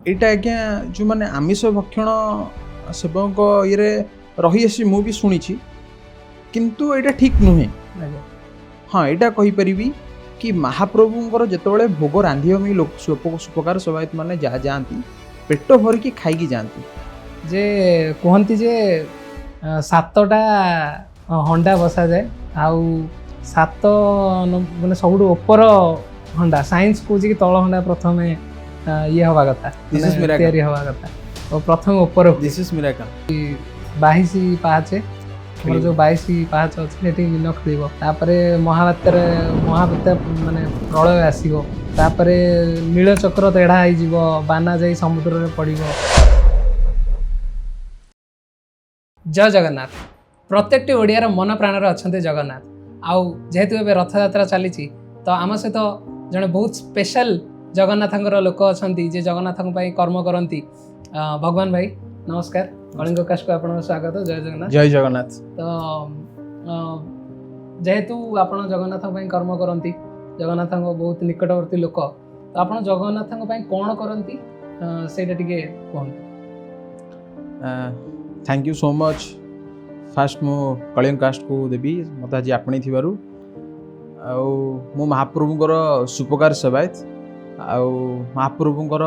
ଏଇଟା ଆଜ୍ଞା ଯେଉଁମାନେ ଆମିଷ ଭକ୍ଷଣ ସେବଙ୍କ ଇଏରେ ରହିଆସି ମୁଁ ବି ଶୁଣିଛି, କିନ୍ତୁ ଏଇଟା ଠିକ୍ ନୁହେଁ। ହଁ, ଏଇଟା କହିପାରିବି କି ମହାପ୍ରଭୁଙ୍କର ଯେତେବେଳେ ଭୋଗ ରାନ୍ଧିବା ପାଇଁ ସୁପକାର ସେବାୟତ ମାନେ ଯାଆନ୍ତି, ପେଟ ଭରିକି ଖାଇକି ଯାଆନ୍ତି। ଯେ କୁହନ୍ତି ଯେ 7ଟା ହଣ୍ଡା ବସାଯାଏ, ଆଉ 7 ମାନେ ସବୁଠୁ ଉପର ହଣ୍ଡା, ସାଇନ୍ସ କହୁଛି କି ତଳ ହଣ୍ଡା ପ୍ରଥମେ ଇଏ ହବା କଥା, ତିଆରି ହବା କଥା, ପ୍ରଥମେ ଉପର। 22 ପାହାଚେ, ଆମର ଯେଉଁ 22 ପାହାଚ ଅଛି ସେଠି ମିନଖ ଥିବ। ତାପରେ ମହାବାତ୍ୟା ମାନେ ପ୍ରଳୟ ଆସିବ, ତାପରେ ନୀଳଚକ୍ର ତେଢ଼ା ହେଇଯିବ, ବାନା ଯାଇ ସମୁଦ୍ରରେ ପଡ଼ିବ। ଜୟ ଜଗନ୍ନାଥ। ପ୍ରତ୍ୟେକଟି ଓଡ଼ିଆର ମନ ପ୍ରାଣରେ ଅଛନ୍ତି ଜଗନ୍ନାଥ। ଆଉ ଯେହେତୁ ଏବେ ରଥଯାତ୍ରା ଚାଲିଛି, ତ ଆମ ସହିତ ଜଣେ ବହୁତ ସ୍ପେଶାଲ ଜଗନ୍ନାଥଙ୍କର ଲୋକ ଅଛନ୍ତି, ଯେ ଜଗନ୍ନାଥଙ୍କ ପାଇଁ କର୍ମ କରନ୍ତି। ଭଗବାନ ଭାଇ ନମସ୍କାର, କଳିଙ୍ଗ କାଷ୍ଟକୁ ଆପଣଙ୍କ ସ୍ୱାଗତ। ଜୟ ଜଗନ୍ନାଥ। ଜୟ ଜଗନ୍ନାଥ। ତ ଯେହେତୁ ଆପଣ ଜଗନ୍ନାଥଙ୍କ ପାଇଁ କର୍ମ କରନ୍ତି, ଜଗନ୍ନାଥଙ୍କ ବହୁତ ନିକଟବର୍ତ୍ତୀ ଲୋକ, ତ ଆପଣ ଜଗନ୍ନାଥଙ୍କ ପାଇଁ କ'ଣ କରନ୍ତି ସେଇଟା ଟିକେ କୁହନ୍ତୁ। Thank you so much. Fast मु कलिंग कास्ट को देवी मत आज आपणी थिबारु मु महाप्रभुंकर सुपकार सेवायत आउ महाप्रभुंकर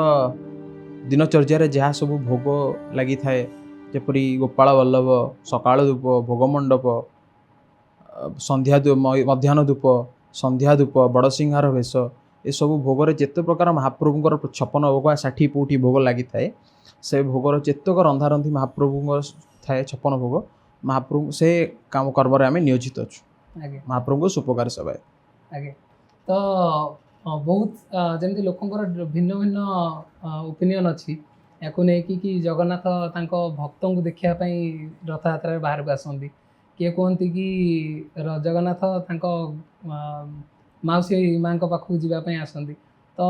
दिनचर्या जहाँ सब भोग लगी थाए, जेपरी गोपाल वल्लभ, सकाळ धूप, भोगमंडप, संध्या मध्याह्न धूप, संध्या धूप, बड़सिंहार भेष, ये सब भोगर जेते प्रकार महाप्रभुंकर 56 भोग 60 पौटी भोग लगी थाए, से भोगर जेतक रंधारंधि महाप्रभु थाए 56 भोग महाप्रभु से काम कर्म आम नियोजित अच्छु। महाप्रभु सुपकार सेवाय आगे तो बहुत जमी लोकंर भिन्न भिन्न ओपिनियन अच्छी या कि जगन्नाथ तांको भक्तों को देखापी रथ यात्रा बाहर को आसती। किए कहती कि जगन्नाथ तांको माउसी माँ पाखक जावाई आसती। तो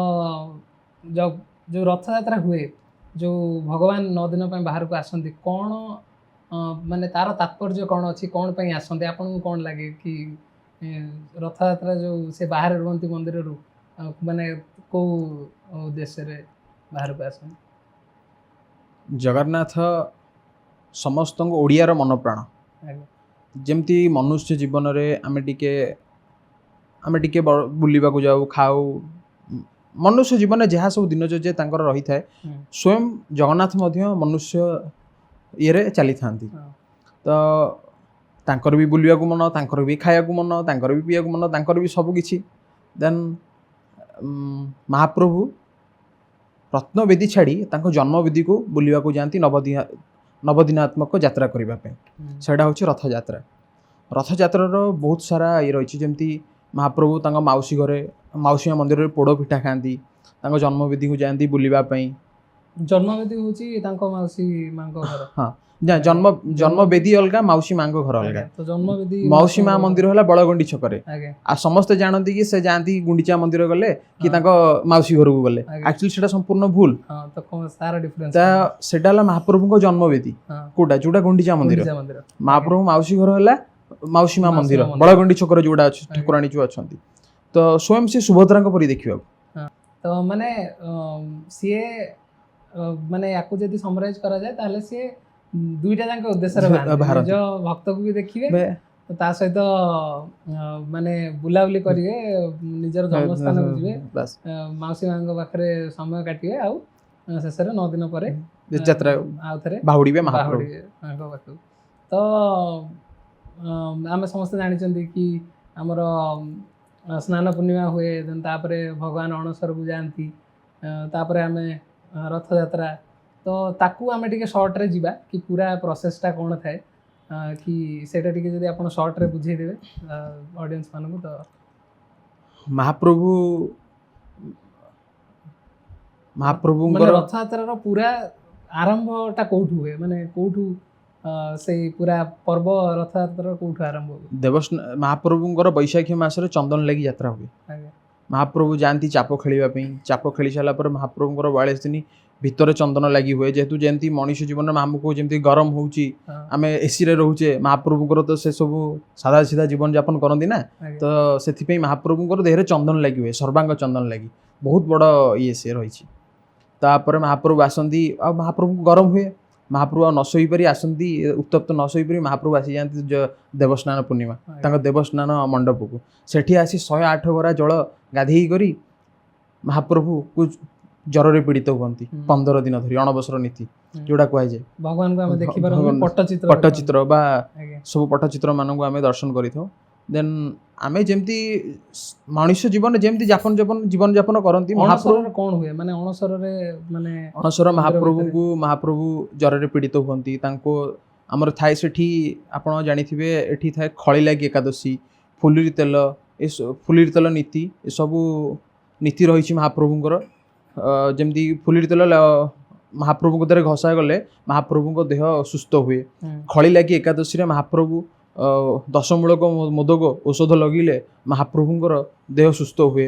जो रथ यात्रा हुए, जो भगवान 9 दिन बाहर को आसती, कौन माने तार तात्पर्य कौन अच्छी, कौन पे आसती, आपन को कौन लगे कि रथ यात्रा जो से बाहर रुहती मंदिर रू माने को उद्देश्य रे बाहर को आसती? जगन्नाथ समस्त ओडियार मन प्राण। जमती मनुष्य जीवन रे आमे टिके बुलिबा को जाऊ, खाऊ, मनुष्य जीवन में जहाँ सब दिनचर्या तांकर रही थाए, स्वयं जगन्नाथ मध्य मनुष्य ये चली था। तो तांकर भी बुलिया को मन, तांकर भी खाया को मन, तांकर भी पिया को मन, तांकर भी सब किछि। देन महाप्रभु रत्नवेदी छाड़ी तांको जन्मवेदी को बुलिया को जाती, नवदिनात्मक यात्रा करने पे। सेटा होछि रथ यात्रा। रथ यात्रार बहुत सारा ये रही, जमती महाप्रभु तांको माउसी घरे, माउसी मंदिर में पोड़ पिठा खाती, तांको जन्मवेदी को जाती बुलिबाई। जन्मवेदी होची तांको माउसी माँ को घर। हाँ, जन्मवेदी अलग, माउसी माँ को घर अलग। तो जन्मवेदी माउसी माँ मंदिर है बड़गंडी छकरे। आ समस्ते जानती कि से जाती गुंडीचा मंदिर गले कि तांको माउसी घर को गले। एक्चुअली सेटा संपूर्ण भूल। हां, तो कोन सारा डिफरेंस सेटा हला महाप्रभु को जन्मवेदी कोटा जोटा गुंडीचा मंदिर। महाप्रभु माउसी घर हला माउसी माँ मंदिर बड़गंडी छकरे जोटा ठाकुराणी जो अछंती। तो स्वयं से सुभद्रा को परि देखिबा। तो माने सीए माने याकू जदी समराइज करा जाए ताले से दुईटा जांक उद्देश्य रे जो भक्त को भी देखिबे, तो ता सहित माने बुलाबुली करिवे, निजर जन्मस्थान को जिवे, माउसी माँ पाखरे समय काटिवे, आउ शेष 9 दिन पर यात्रा आउ थरे बाहुडीबे महाप्रभु माँ पाखु। तो आमे समस्त जानिचंदी कि हमर स्नान पूर्णिमा हुए, तापरे भगवान अणसर को जाती, तापरे आमे रथ यात्रा। तो ताकू आमे टिके शॉर्ट रे जीवा कि पूरा प्रोसेसटा कौन थाए, कि सेटा टिके जदि आपण शॉर्ट रे बुझे देबे ऑडियंस मान को। तो महाप्रभु माने रथ यात्रा रो पूरा आरंभटा कोठु हुए, माने कोठु से पूरा पर्व रथ यात्रा कोठु आरंभ हुए? महाप्रभुंकर बैशाखी मास रे चंदन लगी यात्रा हुए। महाप्रभु जानती चाप खेलिबा पई, चाप खेली साला पर महाप्रभुंकर 42 दिन भितर चंदन लगी हुए। जेहेतु जयंती मनुष्य जीवन में आमको जमी गरम होउची, आमे एसी रे रहूचे, महाप्रभुंकर तो से सब सादा सीधा जीवन यापन करती ना, तो से महाप्रभुंकर देहरे चंदन लगी हुए, सर्वांग चंदन लगी बहुत बड़ ये से रही। तापर महाप्रभु आसती आ महाप्रभु गरम हुए महाप्रभु आ न शोपारी आसती उत्तप्त न शोपारी महाप्रभु आसी जाती देवस्नान पूर्णिमा तांको देवस्नान मंडप को सेठी आसी 108 गरा जल गाधेई करी महाप्रभु को ज्वर पीड़ित हुअंती 15 दिन धरी अणबसर नीति जोड़ा कह जाए भगवान को आमे देखि पारो पट्टचित्र पट्टचित्र बा सब पट्टचित्र मानक आमे दर्शन करिथो देन आमे जेमती मनुष्य जीवन जेमती जीवन जापन करंती महाप्रभु कोन हुए माने अणसर रे माने अणसर महाप्रभु ज्वर रे पीड़ित हुअंती तांको हमर थाए सेठी आपण जानिथिबे एठी थाए खळी लागी एकादशी फुलिर तेल नीति ए सब नीति रही महाप्रभुଙ୍କର जमती फुलिर तेल महाप्रभु को घसा गले महाप्रभु को देह सुस्थ हुए खड़ी लगी एकादशी रे महाप्रभु 10 मूलक मोदक औषध लगिले महाप्रभुଙ୍କର देह सुस्थ हुए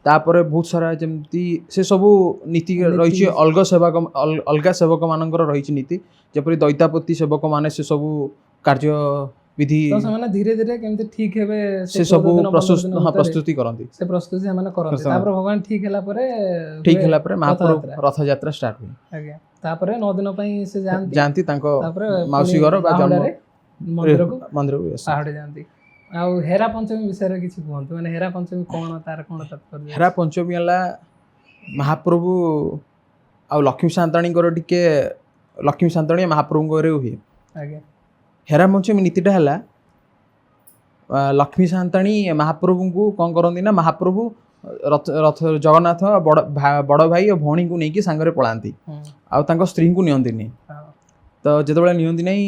तापर बहुत सारा जमती से सब नीति रही अलगा सेवक मानकर रही नीति जपरी दैतापति सेवक माने से सब कार्य विधि तो से धीरे धीरे केमते ठीक हेबे से सब प्रस्तुति करंती से प्रस्तुति माने करंती तापर भगवान ठीक हैला परे महाप्रभु रथ यात्रा स्टार्ट हुई आज्ञा तापर 9 दिन पई से जानती तांको माउसी घर बा जन्म मंदिर को यस पहाड़ जानती आ हेरा पंचमी विषय रे किछि कहंतु माने हेरा पंचमी कोन तार कोन तात्पर्य हेरा पंचमी हला महाप्रभु आ लक्ष्मी सांताणी कर टिके लक्ष्मी सांताणी महाप्रभु करे हुए आज्ञा हेरा पंचमी नीतिटा है लक्ष्मी सांताणी महाप्रभु को कौन करती ना महाप्रभु रथ जगन्नाथ बड़ भाई और भौणी को लेकिन सांगरे पलांती आ स्त्री को नियंती तो जिते नियंती नहीं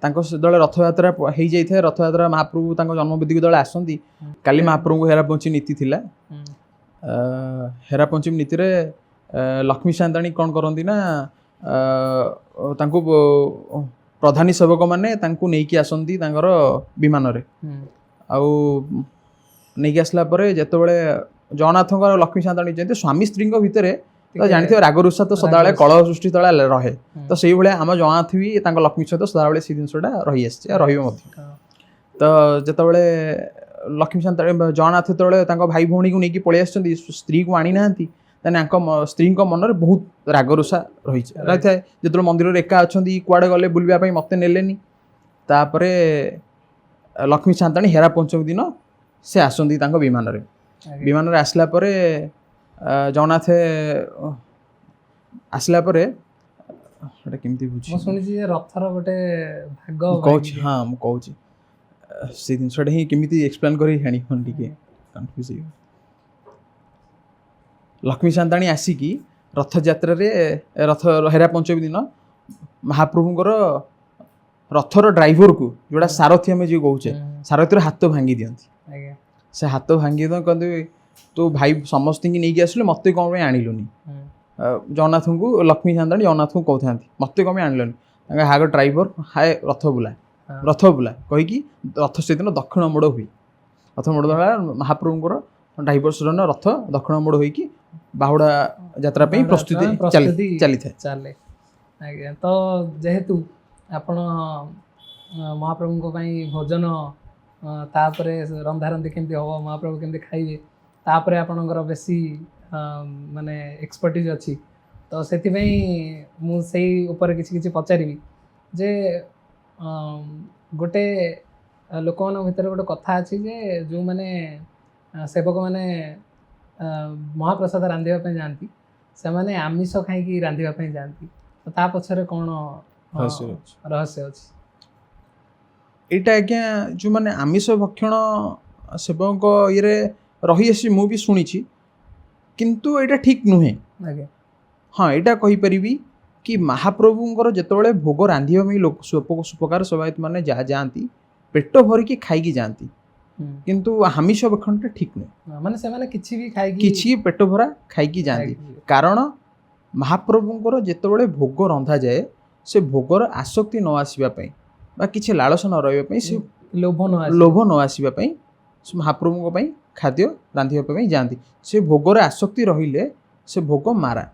जो रथ यात्रा हो जाए रथ यात्रा महाप्रभु जन्मवेदी को आसती काली महाप्रभु हेरा पंचमी नीति थिला हेरा पंचमी नीति रे लक्ष्मी सांताणी कौन करती ना प्रधानी सेवक माने तांको नेकी आसंती तांकर विमान रे आउ नेकी आसला परे जेतेबेले जगन्नाथंकर लक्ष्मी सांताणी जयंती स्वामी स्त्री भितर तो जानते रागरुषा तो सदाबले कलह सृष्टि तले रहे तो से भाई आम जगन्नाथ भी लक्ष्मी सहित सदाबले से जिनसा रही आसी रही तो जितेबले लक्ष्मी सांताणी जगन्नाथ जो भाई भौणी को लेकिन पलि आस स्त्री को आनी ना स्त्री मन में बहुत रागरुषा रही है जो मंदिर एका अच्छा कुआड़े गले बुलवाई मत नेलेनी तापर लक्ष्मी सांताणी हेरा पंचमी दिन से आसती विमान रे आसला परे जगन्नाथ आसला परे केमती बुझी सुनी रथर गोटे भाग कहूँ हाँ मुझे कहूँ से जिनसा ही केमी एक्सप्लेन कर कन्फ्यूज लक्ष्मी सांताणी आसिकी रथ यात्रा रे रथ हेरा पंचमी दिन महाप्रभुଙ୍କର रथर ड्राइवर को जोड़ा सारथी आम जो कहे सारथीर हाथ भांगी दिखती से हाथ भांगी कहते तो भाई समस्त की नहीं आसलु मत कौन आणलुनि जगन्नाथ को लक्ष्मी सांताणी जगन्नाथ को कहते मत कौन आणलुनि हाग ड्राइवर हाय रथ बुला कहीकि रथ से दिन दक्षिण मोड़ हुए रथ मोड़ महाप्रभुଙ୍କର ड्राइवर सरण रथ दक्षिण मोड़ होइकी बाहुड़ा यात्रा पे प्रस्तुति चले आज्ञा तो जेहेतु आपण महाप्रभु भोजन तापरे रंधारंधी केमती हम महाप्रभु केमती खाइबे तापरे आपणकर बेसी माने एक्सपर्टीज अच्छी तो से मु से ऊपर किसी पचारि जे गोटे लोक मान भीतर गोटे कथा अच्छी जे जो माने सेवक मैंने महाप्रसाद रांधिबा जाती से माने आमिष खाई रांधिबा जाती तो ता पछरे कौन रहस्य अच्छी एटा आज्ञा जो माने आमिष भक्षण सेवक ये रही आसी मु भी शुणी किंतु एटा ठीक नुहे हाँ एटा कहि परिबी कि महाप्रभुଙ୍କର ଯେତେବେଳେ भोग रांधिबा में लोक सुपकार सेवायत माने जाती पेट भरिकी खाई जाती किंतु आमिष भक्षणटा ठीक नुहे माने से माने किछि भी खाई किछि पेट भरा खाई जाती कारण महाप्रभुଙ୍କର ଯେତେବେଳେ भोग रंधा जाए से भोगर आसक्ति न आसीबा पई बा किछि लालसा न रहबा पई से लोभ न आसीबा पई महाप्रभुଙ୍କ पई खाद्य रांधिबा पई जाती से भोगर आसक्ति रहिले से भोग मारा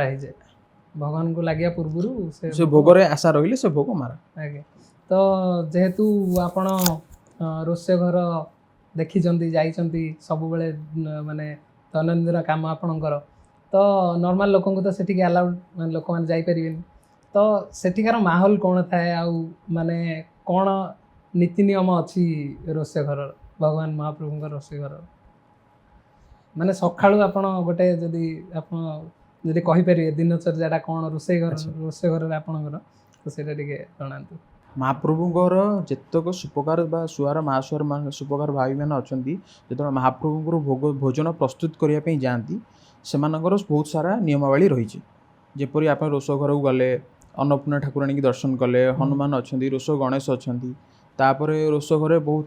है जाए भगवान को लागिया पूर्व से भोगरे आशा रहिले से भोग मारा आगे तो जेहेतु आपण रोषे घर देखी जाइछंती सब बेले माने दैनंदिन काम आपणकर ତ ନର୍ମାଲ ଲୋକଙ୍କୁ ତ ସେଠିକି ଆଲାଉଡ୍ ମାନେ ଲୋକମାନେ ଯାଇପାରିବେନି। ତ ସେଠିକାର ମାହୋଲ କ'ଣ ଥାଏ ଆଉ ମାନେ କ'ଣ ନୀତି ନିୟମ ଅଛି ରୋଷେଇ ଘରର, ଭଗବାନ ମହାପ୍ରଭୁଙ୍କ ରୋଷେଇ ଘରର? ମାନେ ସକାଳୁ ଆପଣ ଗୋଟେ ଯଦି ଆପଣ ଯଦି କହିପାରିବେ ଦିନଚର୍ଯ୍ୟାଟା କ'ଣ ରୋଷେଇ ଘରରେ ଆପଣଙ୍କର, ତ ସେଇଟା ଟିକେ ଜଣାନ୍ତୁ। ମହାପ୍ରଭୁଙ୍କର ଯେତେକ ସୁପକାର ବା ସୁଆର ମହାସୁଆର ସୁପକାର ଭାଇମାନେ ଅଛନ୍ତି, ଯେତେବେଳେ ମହାପ୍ରଭୁଙ୍କର ଭୋଜନ ପ୍ରସ୍ତୁତ କରିବା ପାଇଁ ଯାଆନ୍ତି, ସେମାନଙ୍କର ବହୁତ ସାରା ନିୟମାବଳୀ ରହିଛି। ଯେପରି ଆପଣ ରୋଷ ଘରକୁ ଗଲେ ଅନ୍ନପୂର୍ଣ୍ଣା ଠାକୁରାଣୀକି ଦର୍ଶନ କଲେ, ହନୁମାନ ଅଛନ୍ତି, ରୋଷ ଗଣେଶ ଅଛନ୍ତି। ତାପରେ ରୋଷ ଘରେ ବହୁତ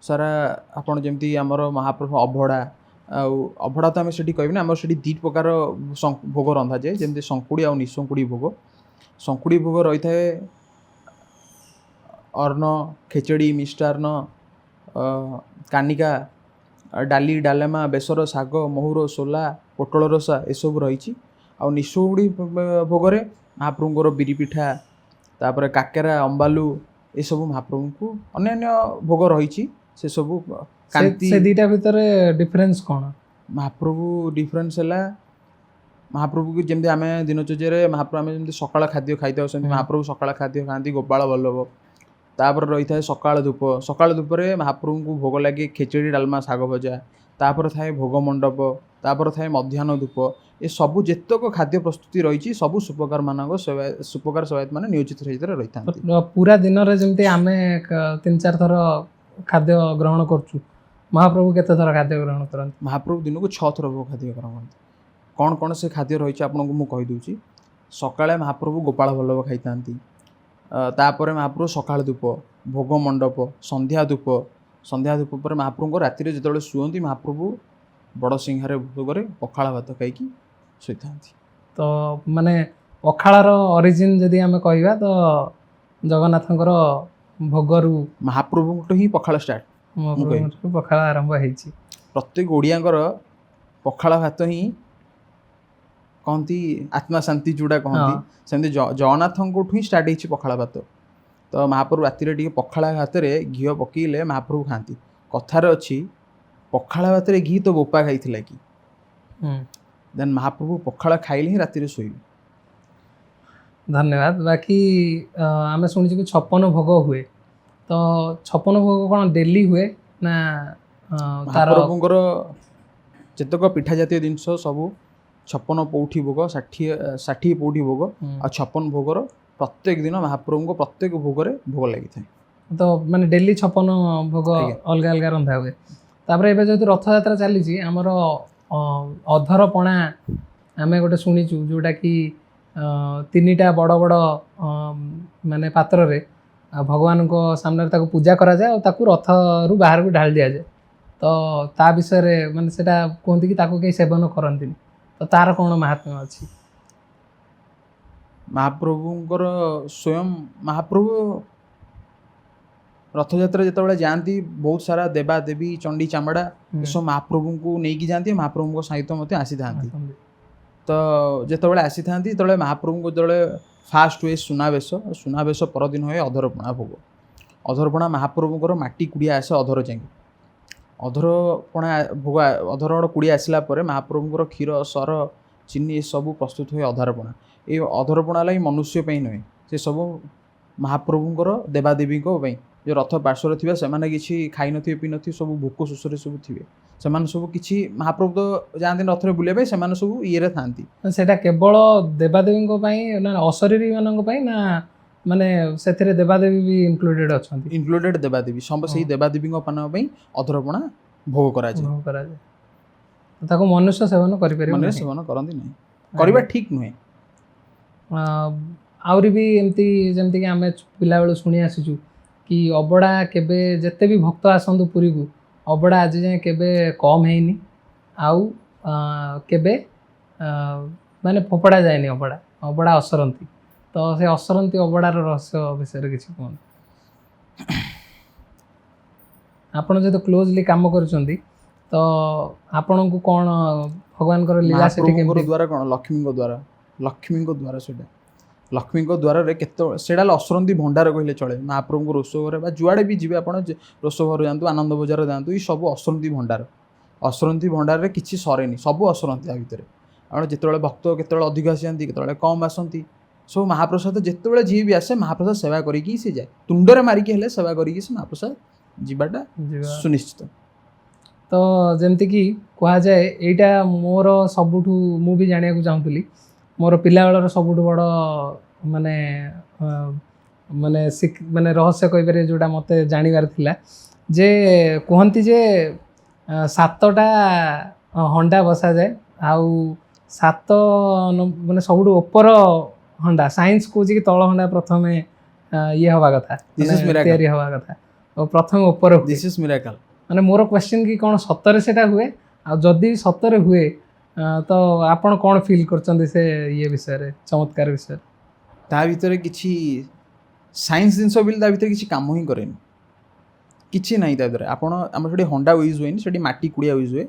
ସାରା ଆପଣ ଯେମିତି ଆମର ମହାପ୍ରଭୁ ଅଭଡ଼ା, ଆଉ ଅଭଡ଼ା ତ ଆମେ ସେଠି କହିବିନି, ଆମର ସେଠି ଦୁଇ ପ୍ରକାର ଭୋଗ ରନ୍ଧାଯାଏ, ଯେମିତି ଶଙ୍କୁଡ଼ି ଆଉ ନିଶଙ୍କୁଡ଼ି ଭୋଗ। ଶଙ୍କୁଡ଼ି ଭୋଗ ରହିଥାଏ ଅନ୍ନ, ଖେଚେଡ଼ି, ମିଷ୍ଟାନ୍ନ, କାନିକା, ଡାଲି, ଡାଲେମା, ବେସର, ଶାଗ, ମହୁର, ସୋଲା, ପୋଟଳ ରସା ଏସବୁ ରହିଛି। ଆଉ ନିଶୁକୁଡ଼ି ଭୋଗରେ ମହାପ୍ରଭୁଙ୍କର ବିରି ପିଠା, ତାପରେ କାକେରା, ଅମ୍ବାଲୁ ଏସବୁ ମହାପ୍ରଭୁଙ୍କୁ ଅନ୍ୟାନ୍ୟ ଭୋଗ ରହିଛି। ସେସବୁ କାନ୍ତି। ସେ ଦୁଇଟା ଭିତରେ ଡିଫରେନ୍ସ କ'ଣ? ମହାପ୍ରଭୁ ଡିଫରେନ୍ସ ହେଲା, ମହାପ୍ରଭୁକୁ ଯେମିତି ଆମେ ଦିନଚର୍ଯ୍ୟାରେ ମହାପ୍ରଭୁ ଆମେ ଯେମିତି ସକାଳ ଖାଦ୍ୟ ଖାଇଥାଉ, ସେମିତି ମହାପ୍ରଭୁ ସକାଳ ଖାଦ୍ୟ ଖାଆନ୍ତି ଗୋପାଳ ବଲ୍ଲଭ। ତାପରେ ରହିଥାଏ ସକାଳ ଧୂପ। ସକାଳ ଧୂପରେ ମହାପ୍ରଭୁଙ୍କୁ ଭୋଗ ଲାଗେ ଖେଚେଡ଼ି, ଡାଲମା, ଶାଗ ଭଜା। ତାପରେ ଥାଏ ଭୋଗ ମଣ୍ଡପ, ତାପରେ ଥାଏ ମଧ୍ୟାହ୍ନ ଧୂପ। ଏସବୁ ଯେତେକ ଖାଦ୍ୟ ପ୍ରସ୍ତୁତି ରହିଛି, ସବୁ ସୁପକାରମାନଙ୍କ ସୁପକାର ସେବାୟତ ମାନେ ନିୟୋଜିତ ସେଇଥିରେ ରହିଥାନ୍ତି। ପୁରା ଦିନରେ ଯେମିତି ଆମେ 3-4 ଥର ଖାଦ୍ୟ ଗ୍ରହଣ କରୁଛୁ, ମହାପ୍ରଭୁ କେତେ ଥର ଖାଦ୍ୟ ଗ୍ରହଣ କରନ୍ତି? ମହାପ୍ରଭୁ ଦିନକୁ 6 ଥର ଭୋଗ ଖାଦ୍ୟ ଗ୍ରହଣ କରନ୍ତି। କ'ଣ କ'ଣ ସେ ଖାଦ୍ୟ ରହିଛି ଆପଣଙ୍କୁ ମୁଁ କହିଦେଉଛି। ସକାଳେ ମହାପ୍ରଭୁ ଗୋପାଳ ବଲ୍ଲଭ ଖାଇଥାନ୍ତି। ତାପରେ ମହାପ୍ରଭୁ ସକାଳ ଧୂପ, ଭୋଗ ମଣ୍ଡପ, ସନ୍ଧ୍ୟା ଧୂପ। ସନ୍ଧ୍ୟା ଧୂପ ପରେ ମହାପ୍ରଭୁଙ୍କ ରାତିରେ ଯେତେବେଳେ ଶୁଅନ୍ତି, ମହାପ୍ରଭୁ ବଡ଼ ସିଂହାରେ ଭୋଗରେ ପଖାଳ ଭାତ ଖାଇକି ଶୋଇଥାନ୍ତି। ତ ମାନେ ପଖାଳର ଅରିଜିନ୍ ଯଦି ଆମେ କହିବା, ତ ଜଗନ୍ନାଥଙ୍କର ଭୋଗରୁ ମହାପ୍ରଭୁଙ୍କଠୁ ହିଁ ପଖାଳ ଷ୍ଟାର୍ଟ। ପଖାଳ ଆରମ୍ଭ ହେଇଛି। ପ୍ରତ୍ୟେକ ଓଡ଼ିଆଙ୍କର ପଖାଳ ଭାତ ହିଁ କହନ୍ତି ଆତ୍ମା ଶାନ୍ତି, ଯେଉଁଟା କହନ୍ତି, ସେମିତି ଜଗନ୍ନାଥଙ୍କଠୁ ହିଁ ଷ୍ଟାର୍ଟ ହେଇଛି ପଖାଳ ଭାତ। ତ ମହାପ୍ରଭୁ ରାତିରେ ଟିକେ ପଖାଳ ଭାତରେ ଘିଅ ପକେଇଲେ ମହାପ୍ରଭୁ ଖାଆନ୍ତି। କଥାରେ ଅଛି, ପଖାଳ ଭାତରେ ଘି ତ ବୋପା ଖାଇଥିଲା କି। ଦେନ୍ ମହାପ୍ରଭୁ ପଖାଳ ଖାଇଲେ ହିଁ ରାତିରେ ଶୋଇବେ। ଧନ୍ୟବାଦ। ବାକି ଆମେ ଶୁଣିଛୁ କି 56 ଭୋଗ ହୁଏ, ତ 56 ଭୋଗ କ'ଣ ଡେଲି ହୁଏ ନା? ମହାପ୍ରଭୁଙ୍କର ଯେତେକ ପିଠା ଜାତୀୟ ଜିନିଷ ସବୁ 56 ପୌଠି ଭୋଗ, 60 ପୌଠି ଭୋଗ, ଆଉ 56 ଭୋଗର ପ୍ରତ୍ୟେକ ଦିନ ମହାପ୍ରଭୁଙ୍କ ପ୍ରତ୍ୟେକ ଭୋଗରେ ଭୋଗ ଲାଗିଥାଏ। ତ ମାନେ ଡେଲି 56 ଭୋଗ ଅଲଗା ଅଲଗା ରନ୍ଧା ହୁଏ। ତାପରେ ଏବେ ଯେହେତୁ ରଥଯାତ୍ରା ଚାଲିଛି, ଆମର ଅଧରପଣା ଆମେ ଗୋଟେ ଶୁଣିଛୁ, ଯେଉଁଟାକି 3ଟା ବଡ଼ ବଡ଼ ମାନେ ପାତ୍ରରେ ଭଗବାନଙ୍କ ସାମ୍ନାରେ ତାକୁ ପୂଜା କରାଯାଏ ଆଉ ତାକୁ ରଥରୁ ବାହାରକୁ ଢାଳି ଦିଆଯାଏ। ତ ତା ବିଷୟରେ ମାନେ ସେଇଟା କୁହନ୍ତି କି ତାକୁ କେହି ସେବନ କରନ୍ତିନି, ତ ତାର କ'ଣ ମାହାତ୍ମ୍ୟ ଅଛି? ମହାପ୍ରଭୁଙ୍କର ସ୍ୱୟଂ ମହାପ୍ରଭୁ ରଥଯାତ୍ରା ଯେତେବେଳେ ଯାଆନ୍ତି, ବହୁତ ସାରା ଦେବାଦେବୀ, ଚଣ୍ଡୀ ଚାମଡ଼ା ଏସବୁ ମହାପ୍ରଭୁଙ୍କୁ ନେଇକି ଯାଆନ୍ତି, ମହାପ୍ରଭୁଙ୍କ ସହିତ ମଧ୍ୟ ଆସିଥାନ୍ତି। ତ ଯେତେବେଳେ ଆସିଥାନ୍ତି, ଯେତେବେଳେ ମହାପ୍ରଭୁଙ୍କୁ ଯେତେବେଳେ ଫାଷ୍ଟ ହୁଏ ସୁନାବେଶ ପରଦିନ ହୁଏ ଅଧରପଣା ଭୋଗ। ଅଧରପଣା ମହାପ୍ରଭୁଙ୍କର ମାଟି କୁଡ଼ିଆ ଆସେ ଅଧର ଯାଏଁ। ଅଧରପଣା ଭୋଗ, ଅଧର କୁଡ଼ିଆ ଆସିଲା ପରେ ମହାପ୍ରଭୁଙ୍କର କ୍ଷୀର, ସର, ଚିନି ଏସବୁ ପ୍ରସ୍ତୁତ ହୁଏ ଅଧରପଣା। ଏଇ ଅଧରପଣା ଲାଗି ମନୁଷ୍ୟ ପାଇଁ ନୁହେଁ, ସେସବୁ ମହାପ୍ରଭୁଙ୍କର ଦେବାଦେବୀଙ୍କ ପାଇଁ। ଯେଉଁ ରଥ ପାର୍ଶ୍ୱରେ ଥିବେ, ସେମାନେ କିଛି ଖାଇନଥିବେ, ପିଇନଥିବେ, ସବୁ ଭୋକ ଶୋଷରେ ସବୁ ଥିବେ। ସେମାନେ ସବୁ କିଛି, ମହାପ୍ରଭୁ ତ ଯାଆନ୍ତି ରଥରେ ବୁଲିବା ପାଇଁ, ସେମାନେ ସବୁ ଇଏରେ ଥାଆନ୍ତି। ସେଇଟା କେବଳ ଦେବାଦେବୀଙ୍କ ପାଇଁ ନା ଅଶରୀରୀ ମାନଙ୍କ ପାଇଁ, ନା ମାନେ ସେଥିରେ ଦେବାଦେବୀ ବି ଇନକ୍ଲୁଡେଡ୍ ଅଛନ୍ତି? ଇନକ୍ଲୁଡେଡ୍ ଦେବାଦେବୀ, ସେଇ ଦେବାଦେବୀଙ୍କ ମାନଙ୍କ ପାଇଁ ଅଧରପଣା ଭୋଗ କରାଯାଏ। ତାକୁ ମନୁଷ୍ୟ ସେବନ କରିପାରିବ? ମନୁଷ୍ୟ ସେବନ କରନ୍ତି ନାହିଁ, କରିବା ଠିକ୍ ନୁହେଁ। ଆହୁରି ବି ଏମିତି, ଯେମିତିକି ଆମେ ପିଲାବେଳୁ ଶୁଣି ଆସିଛୁ କି ଅବଢ଼ା କେବେ, ଯେତେ ବି ଭକ୍ତ ଆସନ୍ତୁ ପୁରୀକୁ, ଅବଢ଼ା ଆଜି ଯାଏଁ କେବେ କମ୍ ହେଇନି, ଆଉ କେବେ ମାନେ ଫୋପଡ଼ା ଯାଏନି ଅବଢ଼ା ଅସରନ୍ତି। ତ ସେ ଅସରନ୍ତି ଅବଢ଼ାର ରହସ୍ୟ ବିଷୟରେ କିଛି କୁହନ୍ତୁ। ଆପଣ ଯେହେତୁ କ୍ଲୋଜଲି କାମ କରୁଛନ୍ତି, ତ ଆପଣଙ୍କୁ କ'ଣ ଭଗବାନଙ୍କର ଲୀଳା ସେଠି କେମିତି? ଦ୍ୱାରା କ'ଣ ଲକ୍ଷ୍ମୀଙ୍କ ଦ୍ୱାରା ସେଇଟା ଲକ୍ଷ୍ମୀଙ୍କ ଦ୍ୱାରରେ କେତେବେଳେ ସେଇଟା ହେଲା ଅସରନ୍ତି ଭଣ୍ଡାର କହିଲେ ଚଳେ। ମହାପ୍ରଭୁଙ୍କ ରୋଷ ଘରେ ବା ଯୁଆଡ଼େ ବି ଯିବେ ଆପଣ, ରୋଷ ଘର ଯାଆନ୍ତୁ, ଆନନ୍ଦ ବଜାର ଯାଆନ୍ତୁ, ଏଇ ସବୁ ଅସରନ୍ତି ଭଣ୍ଡାର। ଅସରନ୍ତି ଭଣ୍ଡାରରେ କିଛି ସରେନି, ସବୁ ଅସରନ୍ତି ତା ଭିତରେ। ଆପଣ ଯେତେବେଳେ ଭକ୍ତ କେତେବେଳେ ଅଧିକ ଆସିଯାନ୍ତି କେତେବେଳେ କମ୍ ଆସନ୍ତି ସବୁ ମହାପ୍ରସାଦ ଯେତେବେଳେ ଯିଏ ବି ଆସେ ମହାପ୍ରସାଦ ସେବା କରିକି ସେ ଯାଏ ତୁଣ୍ଡରେ ମାରିକି ହେଲେ ସେବା କରିକି ସେ ମହାପ୍ରସାଦ ଯିବାଟା ସୁନିଶ୍ଚିତ। ତ ଯେମିତିକି କୁହାଯାଏ ଏଇଟା ମୋର ସବୁଠୁ ମୁଁ ବି ଜାଣିବାକୁ ଚାହୁଁଥିଲି ମୋର ପିଲାବେଳର ସବୁଠୁ ବଡ଼ ମାନେ ମାନେ ମାନେ ରହସ୍ୟ କହିପାରିବେ ଯେଉଁଟା ମୋତେ ଜାଣିବାର ଥିଲା ଯେ କୁହନ୍ତି ଯେ 7ଟା ହଣ୍ଡା ବସାଯାଏ ଆଉ 7 ମାନେ ସବୁଠୁ ଉପର ହଣ୍ଡା ସାଇନ୍ସ କହୁଛି କି ତଳ ହଣ୍ଡା ପ୍ରଥମେ ଇଏ ହେବା କଥା ତିଆରି ହେବା କଥା ଆଉ ପ୍ରଥମେ ଉପର ଦିସ୍ ଇଜ୍ ମିରାକଲ। ମାନେ ମୋର କ୍ୱେଶ୍ଚିନ୍ କି କ'ଣ ସତରେ ସେଇଟା ହୁଏ ଆଉ ଯଦି ସତରେ ହୁଏ ତ ଆପଣ କ'ଣ ଫିଲ୍ କରୁଛନ୍ତି ସେ ଇଏ ବିଷୟରେ ଚମତ୍କାର ବିଷୟରେ? ତା ଭିତରେ କିଛି ସାଇନ୍ସ ଜିନିଷ ବୋଲି ତା ଭିତରେ କିଛି କାମ ହିଁ କରେନି କିଛି ନାହିଁ ତା ଭିତରେ। ଆପଣ ଆମର ସେଠି ହଣ୍ଡା ୟୁଜ୍ ହୁଏନି ସେଠି ମାଟି କୁଡ଼ିଆ ୟୁଜ୍ ହୁଏ।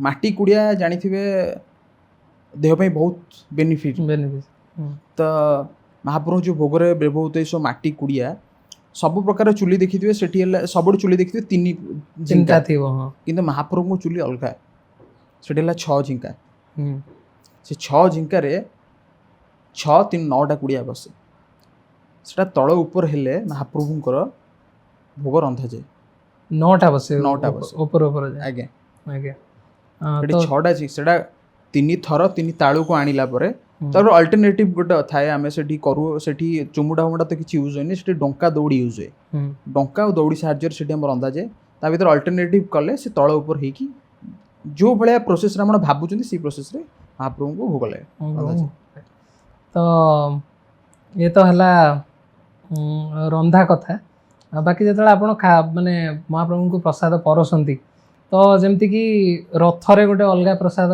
ମାଟି କୁଡ଼ିଆ ଜାଣିଥିବେ ଦେହ ପାଇଁ ବହୁତ ବେନିଫିଟ୍। ତ ମହାପ୍ରଭୁ ଯେଉଁ ଭୋଗରେ ବ୍ୟବହୃତ ଏସବୁ ମାଟି କୁଡ଼ିଆ ସବୁ ପ୍ରକାର ଚୁଲି ଦେଖିଥିବେ ସେଠି ହେଲା ସବୁଠୁ ଚୁଲି ଦେଖିଥିବେ 3 ଝିଙ୍କା ଥିବ କିନ୍ତୁ ମହାପ୍ରଭୁଙ୍କ ଚୁଲି ଅଲଗା ସେଠି ହେଲା 6 ଝିଙ୍କା। ସେ 6 ଝିଙ୍କାରେ 6 3 9ଟା କୁଡ଼ିଆ ବସେ ସେଟା ତଳ ଉପର ହେଲେ ମହାପ୍ରଭୁଙ୍କର ଭୋଗ ରନ୍ଧାଯାଏ 9ଟା ବସେ 9ଟା ବସେ ଉପର ଉପର ଆଜ୍ଞା ଆଜ୍ଞା ସେଠି 6ଟା ସେଟା 3 ଥର 3 ତାଳୁକୁ ଆଣିଲା ପରେ ତାର ଅଲ୍ଟରନେଟିଭ ଗୋଟେ ଥାଏ ଆମେ ସେଠି କରୁ ସେଠି ଚୁମୁଡ଼ା ହୁମୁଡ଼ା ତ କିଛି ୟୁଜ୍ ହୁଏନି ସେଠି ଡଙ୍କା ଦୌଡ଼ି ୟୁଜ୍ ହୁଏ। ଡଙ୍କା ଆଉ ଦୌଡ଼ି ସାହାଯ୍ୟରେ ସେଠି ଆମର ରନ୍ଧାଯାଏ ତା ଭିତରେ ଅଲ୍ଟରନେଟିଭ କଲେ ସେ ତଳ ଉପର ହେଇକି ଯେଉଁ ଭଳିଆ ପ୍ରୋସେସ୍ରେ ଆପଣ ଭାବୁଛନ୍ତି ସେଇ ପ୍ରୋସେସ୍ରେ ମହାପ୍ରଭୁଙ୍କୁ ଭୋଗ ଲାଗେ। ତ ଇଏ ତ ହେଲା ରନ୍ଧା କଥା ବାକି ଯେତେବେଳେ ଆପଣ ମାନେ ମହାପ୍ରଭୁଙ୍କୁ ପ୍ରସାଦ ପରସନ୍ତି ତ ଯେମିତିକି ରଥରେ ଗୋଟେ ଅଲଗା ପ୍ରସାଦ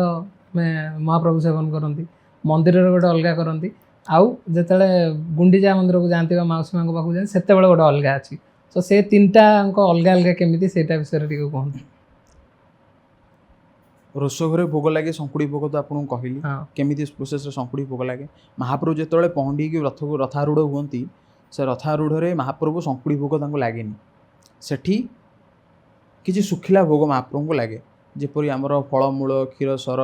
ମହାପ୍ରଭୁ ସେବନ କରନ୍ତି ମନ୍ଦିରରେ ଗୋଟେ ଅଲଗା କରନ୍ତି ଆଉ ଯେତେବେଳେ ଗୁଣ୍ଡିଚା ମନ୍ଦିରକୁ ଯାଆନ୍ତି ବା ମାଉସୀ ମାଙ୍କ ପାଖକୁ ଯାଆନ୍ତି ସେତେବେଳେ ଗୋଟେ ଅଲଗା ଅଛି ତ ସେ 3ଟାଙ୍କ ଅଲଗା ଅଲଗା କେମିତି ସେଇଟା ବିଷୟରେ ଟିକେ କୁହନ୍ତୁ। ରୋଷ ଘରେ ଭୋଗ ଲାଗେ ଶଙ୍କୁଡ଼ି ଭୋଗ ତ ଆପଣଙ୍କୁ କହିଲି କେମିତି ପ୍ରୋସେସ୍ରେ ଶଙ୍କୁଡ଼ି ଭୋଗ ଲାଗେ। ମହାପ୍ରଭୁ ଯେତେବେଳେ ପହଣ୍ଡିକି ରଥାରୂଢ଼ ହୁଅନ୍ତି ସେ ରଥାରୂଢ଼ରେ ମହାପ୍ରଭୁ ଶଙ୍କୁଡ଼ି ଭୋଗ ତାଙ୍କୁ ଲାଗେନି ସେଠି କିଛି ଶୁଖିଲା ଭୋଗ ମହାପ୍ରଭୁଙ୍କୁ ଲାଗେ ଯେପରି ଆମର ଫଳମୂଳ କ୍ଷୀରସର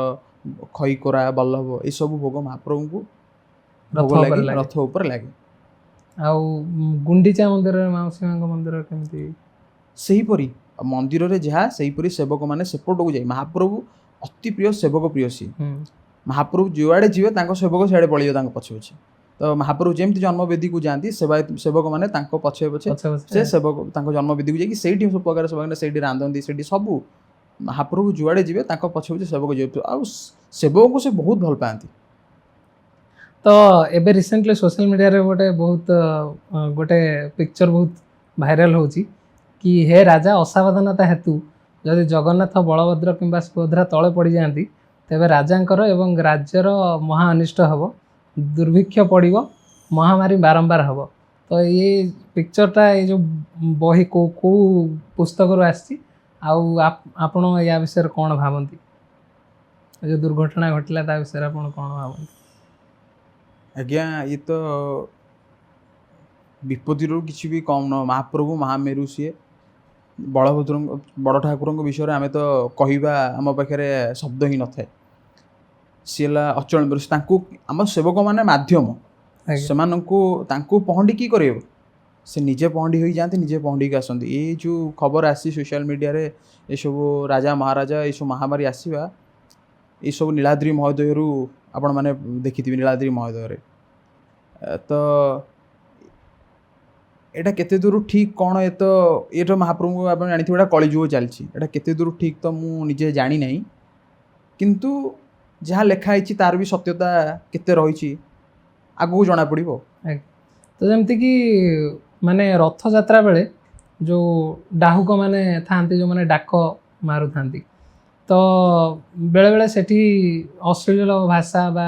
ଖଇକୋରା ବଲ୍ଲଭ ଏସବୁ ଭୋଗ ମହାପ୍ରଭୁଙ୍କୁ ଭୋଗ ଲାଗେ ରଥ ଉପରେ ଲାଗେ। ଆଉ ଗୁଣ୍ଡିଚା ମନ୍ଦିରରେ ମାଉସୀ ମାଙ୍କ ମନ୍ଦିର କେମିତି? ସେହିପରି ମନ୍ଦିରରେ ଯାହା ସେହିପରି ସେବକମାନେ ସେପଟକୁ ଯାଇ ମହାପ୍ରଭୁ ଅତି ପ୍ରିୟ ସେବକ ପ୍ରିୟ ସିଏ ମହାପ୍ରଭୁ ଯୁଆଡ଼େ ଯିବେ ତାଙ୍କ ସେବକ ସିଆଡ଼େ ପଳେଇବେ ତାଙ୍କ ପଛେ ପଛେ। ତ ମହାପ୍ରଭୁ ଯେମିତି ଜନ୍ମବେଦୀକୁ ଯାଆନ୍ତି ସେବକମାନେ ତାଙ୍କ ପଛେ ପଛେ ସେ ସେବକ ତାଙ୍କ ଜନ୍ମବେଦୀକୁ ଯାଇକି ସେଇଠି ସବୁ ପ୍ରକାର ସେବକମାନେ ସେଇଠି ରାନ୍ଧନ୍ତି ସେଇଠି ସବୁ ମହାପ୍ରଭୁ ଯୁଆଡ଼େ ଯିବେ ତାଙ୍କ ପଛେ ପଛେ ସେବକ ଯିବେ ଆଉ ସେବକଙ୍କୁ ସେ ବହୁତ ଭଲ ପାଆନ୍ତି। ତ ଏବେ ରିସେଣ୍ଟଲି ସୋସିଆଲ ମିଡ଼ିଆରେ ଗୋଟେ ପିକ୍ଚର ବହୁତ ଭାଇରାଲ ହେଉଛି କି ହେ ରାଜା ଅସାବଧାନତା ହେତୁ ଯଦି ଜଗନ୍ନାଥ ବଳଭଦ୍ର କିମ୍ବା ସୁଭଦ୍ରା ତଳେ ପଡ଼ିଯାଆନ୍ତି ତେବେ ରାଜାଙ୍କର ଏବଂ ରାଜ୍ୟର ମହା ଅନିଷ୍ଟ ହେବ ଦୁର୍ଭିକ୍ଷ ପଡ଼ିବ ମହାମାରୀ ବାରମ୍ବାର ହେବ। ତ ଏଇ ପିକ୍ଚରଟା ଏଇ ଯେଉଁ ବହି କେଉଁ ପୁସ୍ତକରୁ ଆସିଛି ଆଉ ଆପଣ ୟା ବିଷୟରେ କ'ଣ ଭାବନ୍ତି? ଏ ଯେଉଁ ଦୁର୍ଘଟଣା ଘଟିଲା ତା ବିଷୟରେ ଆପଣ କ'ଣ ଭାବନ୍ତି? ଆଜ୍ଞା ଇଏ ତ ବିପତ୍ତିରୁ କିଛି ବି କମ୍ ନୁହଁ। ମହାପ୍ରଭୁ ମହାମେରୁ ସିଏ ବଳଭଦ୍ରଙ୍କ ବଡ଼ ଠାକୁରଙ୍କ ବିଷୟରେ ଆମେ ତ କହିବା ଆମ ପାଖରେ ଶବ୍ଦ ହିଁ ନଥାଏ। ସିଏ ହେଲା ଅଚଳ ତାଙ୍କୁ ଆମ ସେବକମାନେ ମାଧ୍ୟମ ସେମାନଙ୍କୁ ତାଙ୍କୁ ପହଣ୍ଡି କି କରିବ ସେ ନିଜେ ପହଣ୍ଡି ହୋଇଯାଆନ୍ତି ନିଜେ ପହଣ୍ଡିକି ଆସନ୍ତି। ଏଇ ଯେଉଁ ଖବର ଆସିଛି ସୋସିଆଲ ମିଡ଼ିଆରେ ଏସବୁ ରାଜା ମହାରାଜା ଏସବୁ ମହାମାରୀ ଆସିବା ଏସବୁ ନୀଳାଦ୍ରି ମହୋଦୟରୁ ଆପଣମାନେ ଦେଖିଥିବେ ନୀଳାଦ୍ରି ମହୋଦୟରେ ତ ଏଇଟା କେତେ ଦୂର ଠିକ୍ କ'ଣ ଏଇଟା ମହାପ୍ରଭୁ ଆପଣ ଜାଣିଥିବେ ଏଇଟା କଳିଯୁଗ ଚାଲିଛି ଏଇଟା କେତେ ଦୂର ଠିକ୍ ତ ମୁଁ ନିଜେ ଜାଣିନାହିଁ କିନ୍ତୁ ଯାହା ଲେଖା ହେଇଛି ତାର ବି ସତ୍ୟତା କେତେ ରହିଛି ଆଗକୁ ଜଣାପଡ଼ିବ। ତ ଯେମିତିକି ମାନେ ରଥଯାତ୍ରା ବେଳେ ଯେଉଁ ଡାହୁକମାନେ ଥାଆନ୍ତି ଯେଉଁମାନେ ଡାକ ମାରୁଥାନ୍ତି ତ ବେଳେବେଳେ ସେଠି ଅଶ୍ଳୀଳ ଭାଷା ବା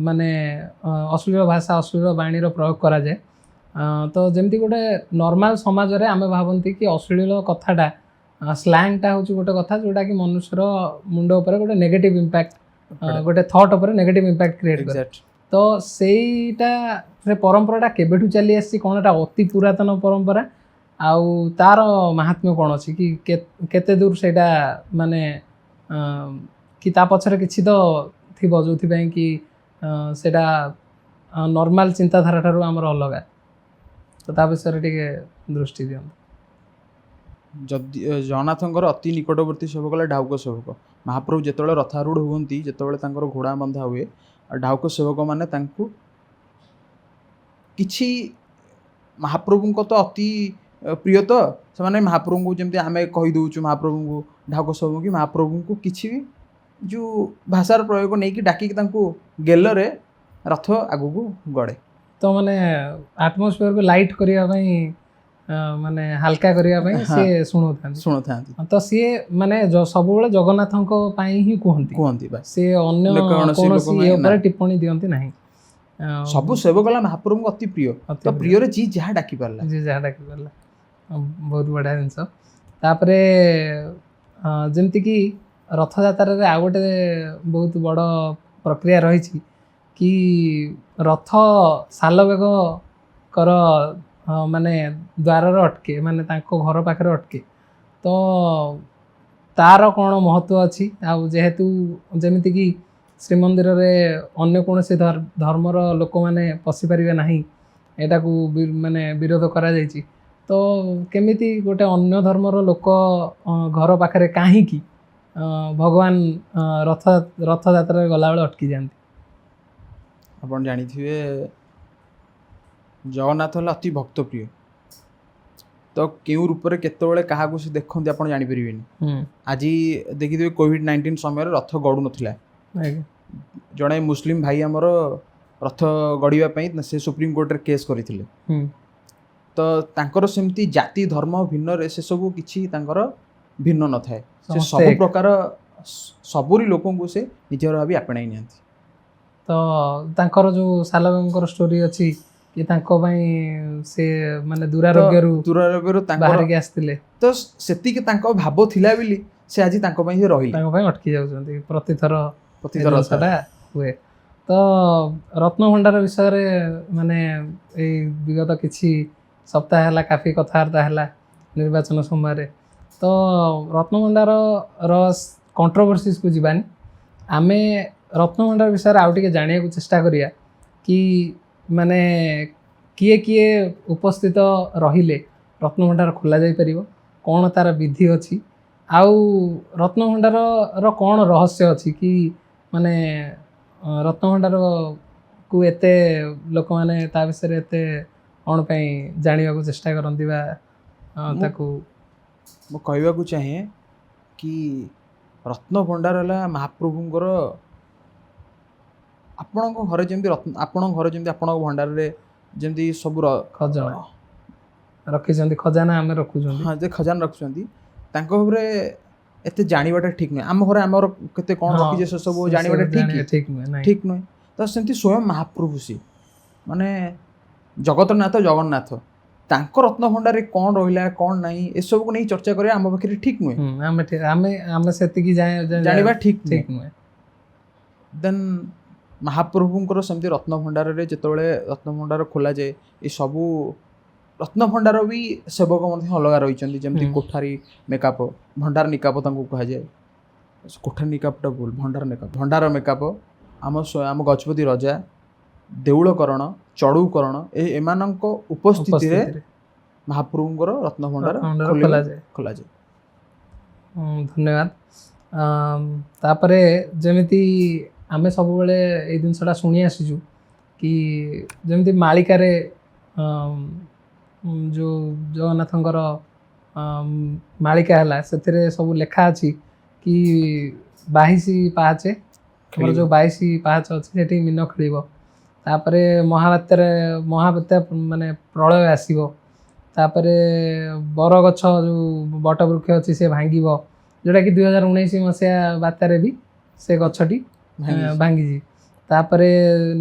ମାନେ ଅଶ୍ଳୀଳ ଭାଷା ଅଶ୍ଳୀଳ ବାଣୀର ପ୍ରୟୋଗ କରାଯାଏ। ତ ଯେମିତି ଗୋଟେ ନର୍ମାଲ ସମାଜରେ ଆମେ ଭାବନ୍ତି କି ଅଶ୍ଳୀଳ କଥାଟା ସ୍ଲାଙ୍ଗଟା ହେଉଛି ଗୋଟେ କଥା ଯେଉଁଟାକି ମନୁଷ୍ୟର ମୁଣ୍ଡ ଉପରେ ଗୋଟେ ନେଗେଟିଭ୍ ଇମ୍ପାକ୍ଟ ଗୋଟେ ଥଟ୍ ଉପରେ ନେଗେଟିଭ୍ ଇମ୍ପାକ୍ଟ କ୍ରିଏଟ୍ କରେ। ତ ସେଇଟା ସେ ପରମ୍ପରାଟା କେବେଠୁ ଚାଲି ଆସିଛି କ'ଣ ଏଟା ଅତି ପୁରାତନ ପରମ୍ପରା ଆଉ ତାର ମାହାତ୍ମ୍ୟ କ'ଣ ଅଛି କି କେତେ ଦୂର ସେଇଟା ମାନେ कि ता पछरे किछि तो थिबो जोथि कि सेटा नॉर्मल चिंताधारा ठारू आमर अलगा तो ता विषय टिके दृष्टि दियंतु। जदि जगन्नाथଙ୍କର ଅତି ନିକଟବର୍ତ୍ତୀ ସେବକ ହେଲା ଢାଉକ ସେବକ। ମହାପ୍ରଭୁ ଯେତେବେଳେ ରଥାରୂଢ଼ ହୁଅନ୍ତି, ଯେତେବେଳେ ତାଙ୍କର ଘୋଡ଼ା ବନ୍ଧା ହୁଏ, ଢାଉକ ସେବକମାନେ ତାଙ୍କୁ କିଛି ମହାପ୍ରଭୁଙ୍କ ତ ଅତି ପ୍ରିୟ, ତ ସେମାନେ ମହାପ୍ରଭୁଙ୍କୁ ଯେମିତି ଆମେ କହିଦେଉଛୁ ମହାପ୍ରଭୁଙ୍କୁ ଢାଉକ ସେବକ କି ମହାପ୍ରଭୁଙ୍କୁ କିଛି ବି ଯେଉଁ ଭାଷାର ପ୍ରୟୋଗ ନେଇକି ଡାକିକି ତାଙ୍କୁ ଗେଲରେ ରଥ ଆଗକୁ ଗଡ଼େ। ତ ମାନେ ଆଟମୋସ୍ଫିୟର को ଲାଇଟ୍ କରିବା ପାଇଁ ମାନେ ହାଲକା କରିବା ପାଇଁ ସେ ଶୁଣୁଥାନ୍ତି। ତ ସିଏ ମାନେ ସବୁବେଳେ ଜଗନ୍ନାଥଙ୍କ ପାଇଁ ହିଁ କୁହନ୍ତି ବାସ୍, ସେ ଅନ୍ୟ କୌଣସି ଉପରେ ଟିପ୍ପଣୀ ଦିଅନ୍ତି ନାହିଁ। ସବୁ ସେବକ ହେଲା ମହାପ୍ରଭୁଙ୍କୁ ଅତି ପ୍ରିୟ, ତ ପ୍ରିୟରେ ଯିଏ ଯାହା ଡାକି ପାରିଲା ବହୁତ ବଢ଼ିଆ ଜିନିଷ। ତାପରେ ଯେମିତିକି ରଥଯାତ୍ରାରେ ଆଉ ଗୋଟେ ବହୁତ ବଡ଼ ପ୍ରକ୍ରିୟା ରହିଛି କି ରଥ ସାଲବେଗଙ୍କର ମାନେ ଦ୍ୱାରରେ ଅଟକେ, ମାନେ ତାଙ୍କ ଘର ପାଖରେ ଅଟକେ, ତ ତାର କ'ଣ ମହତ୍ତ୍ୱ ଅଛି? ଆଉ ଯେହେତୁ ଯେମିତିକି ଶ୍ରୀମନ୍ଦିରରେ ଅନ୍ୟ କୌଣସି ଧର୍ମର ଲୋକମାନେ ପଶିପାରିବେ ନାହିଁ, ଏଟାକୁ ମାନେ ବିରୋଧ କରାଯାଇଛି, ତ କେମିତି ଗୋଟେ ଅନ୍ୟ ଧର୍ମର ଲୋକ ଘର ପାଖରେ କାହିଁକି ଭଗବାନ ରଥଯାତ୍ରାରେ ଗଲାବେଳେ ଅଟକି ଯାଆନ୍ତି? ଆପଣ ଜାଣିଥିବେ ଜଗନ୍ନାଥ ହେଲା ଅତି ଭକ୍ତପ୍ରିୟ, ତ କେଉଁ ରୂପରେ କେତେବେଳେ କାହାକୁ ସେ ଦେଖନ୍ତି ଆପଣ ଜାଣିପାରିବେନି। ଆଜି ଦେଖିଥିବେ କୋଭିଡ-19 ସମୟରେ ରଥ ଗଡ଼ୁ ନଥିଲା, ଜଣେ ମୁସଲିମ ଭାଇ ଆମର ରଥ ଗଡ଼ିବା ପାଇଁ ସେ ସୁପ୍ରିମକୋର୍ଟରେ କେସ୍ କରିଥିଲେ। ତ ତାଙ୍କର ସେମିତି ଜାତି ଧର୍ମ ଭିନ୍ନରେ ସେସବୁ କିଛି ତାଙ୍କର ଭିନ୍ନ ନଥାଏ, ସେ ସବୁ ପ୍ରକାର ସବୁରି ଲୋକଙ୍କୁ ସେ ନିଜର ଭାବି ଆପଣେଇ ନିଅନ୍ତି। ତ ତାଙ୍କର ଯେଉଁ ସାଲବେଗଙ୍କର ଷ୍ଟୋରି ଅଛି କି ତାଙ୍କ ପାଇଁ ସେ ମାନେ ଦୁରାରୋଗ୍ୟରୁ ବାହାରିକି ଆସିଥିଲେ, ତ ସେତିକି ତାଙ୍କ ଭାବ ଥିଲା ବୋଲି ସେ ଆଜି ତାଙ୍କ ପାଇଁ ରହିଲେ, ତାଙ୍କ ପାଇଁ ଅଟକି ଯାଉଛନ୍ତି ପ୍ରତିଥର ସେଟା ହୁଏ। ତ ରତ୍ନଭଣ୍ଡାର ବିଷୟରେ ମାନେ ଏଇ ବିଗତ କିଛି ସପ୍ତାହ ହେଲା କାଫି କଥାବାର୍ତ୍ତା ହେଲା ନିର୍ବାଚନ ସମୟରେ, ତ ରତ୍ନଭଣ୍ଡାରର କଣ୍ଟ୍ରୋଭର୍ସିଜକୁ ଯିବାନି, ଆମେ ରତ୍ନଭଣ୍ଡାର ବିଷୟରେ ଆଉ ଟିକେ ଜାଣିବାକୁ ଚେଷ୍ଟା କରିବା କି ମାନେ କିଏ କିଏ ଉପସ୍ଥିତ ରହିଲେ ରତ୍ନଭଣ୍ଡାର ଖୋଲା ଯାଇପାରିବ, କ'ଣ ତାର ବିଧି ଅଛି, ଆଉ ରତ୍ନଭଣ୍ଡାରର କ'ଣ ରହସ୍ୟ ଅଛି କି ମାନେ ରତ୍ନଭଣ୍ଡାରକୁ ଏତେ ଲୋକମାନେ ତା ବିଷୟରେ ଏତେ କ'ଣ ପାଇଁ ଜାଣିବାକୁ ଚେଷ୍ଟା କରନ୍ତି ବା ତାକୁ ମୁଁ କହିବାକୁ ଚାହେଁ କି ରତ୍ନଭଣ୍ଡାର ହେଲା ମହାପ୍ରଭୁଙ୍କର ଆପଣଙ୍କ ଘରେ ଯେମିତି ଆପଣଙ୍କ ଭଣ୍ଡାରରେ ଯେମିତି ସବୁ ଖଜାନା ରଖିଛନ୍ତି, ଖଜାନା ଆମେ ରଖୁଛନ୍ତି, ହଁ ଯେ ଖଜାନା ରଖୁଛନ୍ତି, ତାଙ୍କ ଘରେ ଏତେ ଜାଣିବାଟା ଠିକ୍ ନୁହେଁ। ଆମ ଘରେ ଆମର କେତେ କ'ଣ ରଖିଛେ ସେସବୁ ଜାଣିବାଟା ଠିକ୍ ନୁହେଁ। ତ ସେମିତି ସ୍ୱୟଂ ମହାପ୍ରଭୁ ସିଏ ମାନେ ଜଗତନାଥ ଜଗନ୍ନାଥ, ତାଙ୍କ ରତ୍ନଭଣ୍ଡାରରେ କ'ଣ ରହିଲା କ'ଣ ନାହିଁ ଏସବୁକୁ ନେଇ ଚର୍ଚ୍ଚା କରିବା ଆମ ପାଖରେ ଠିକ୍ ନୁହେଁ, ଆମେ ସେତିକି ଜାଣିବା ଠିକ୍ ନୁହେଁ। ଦେନ୍ ମହାପ୍ରଭୁଙ୍କର ସେମିତି ରତ୍ନଭଣ୍ଡାରରେ ଯେତେବେଳେ ରତ୍ନଭଣ୍ଡାର ଖୋଲାଯାଏ, ଏସବୁ ରତ୍ନଭଣ୍ଡାର ବି ସେବକ ମଧ୍ୟ ଅଲଗା ରହିଛନ୍ତି, ଯେମିତି କୋଠାରୀ ମେକାପ, ଭଣ୍ଡାର ନିକାପ ତାଙ୍କୁ କୁହାଯାଏ। କୋଠାରୀ ନିକାପଟା ଭୁଲ, ଭଣ୍ଡାର ମେକାପ ଆମ ଗଜପତି ରଜା, ଦେଉଳକରଣ, ଚଢ଼ଉକରଣ ଏମାନଙ୍କ ଉପସ୍ଥିତିରେ ମହାପ୍ରଭୁଙ୍କର ରତ୍ନଭଣ୍ଡାର ଖୋଲାଯାଏ। ଧନ୍ୟବାଦ। ତାପରେ ଯେମିତି ଆମେ ସବୁବେଳେ ଏଇ ଜିନିଷଟା ଶୁଣି ଆସିଛୁ କି ଯେମିତି ମାଳିକାରେ ଯେଉଁ ଜଗନ୍ନାଥଙ୍କର ମାଳିକା ହେଲା, ସେଥିରେ ସବୁ ଲେଖା ଅଛି କି 22 ପାହାଚେ, ଆମର ଯେଉଁ 22 ପାହାଚ ଅଛି ସେଠି ମୀନ ଖେଳିବ, ତାପରେ ମହାବାତ୍ୟା ମାନେ ପ୍ରଳୟ ଆସିବ, ତାପରେ ବରଗଛ ଯେଉଁ ବଟବୃକ୍ଷ ଅଛି ସେ ଭାଙ୍ଗିବ, ଯେଉଁଟାକି 2019 ମସିହା ବାତ୍ୟାରେ ବି ସେ ଗଛଟି ଭାଙ୍ଗିଛି, ତାପରେ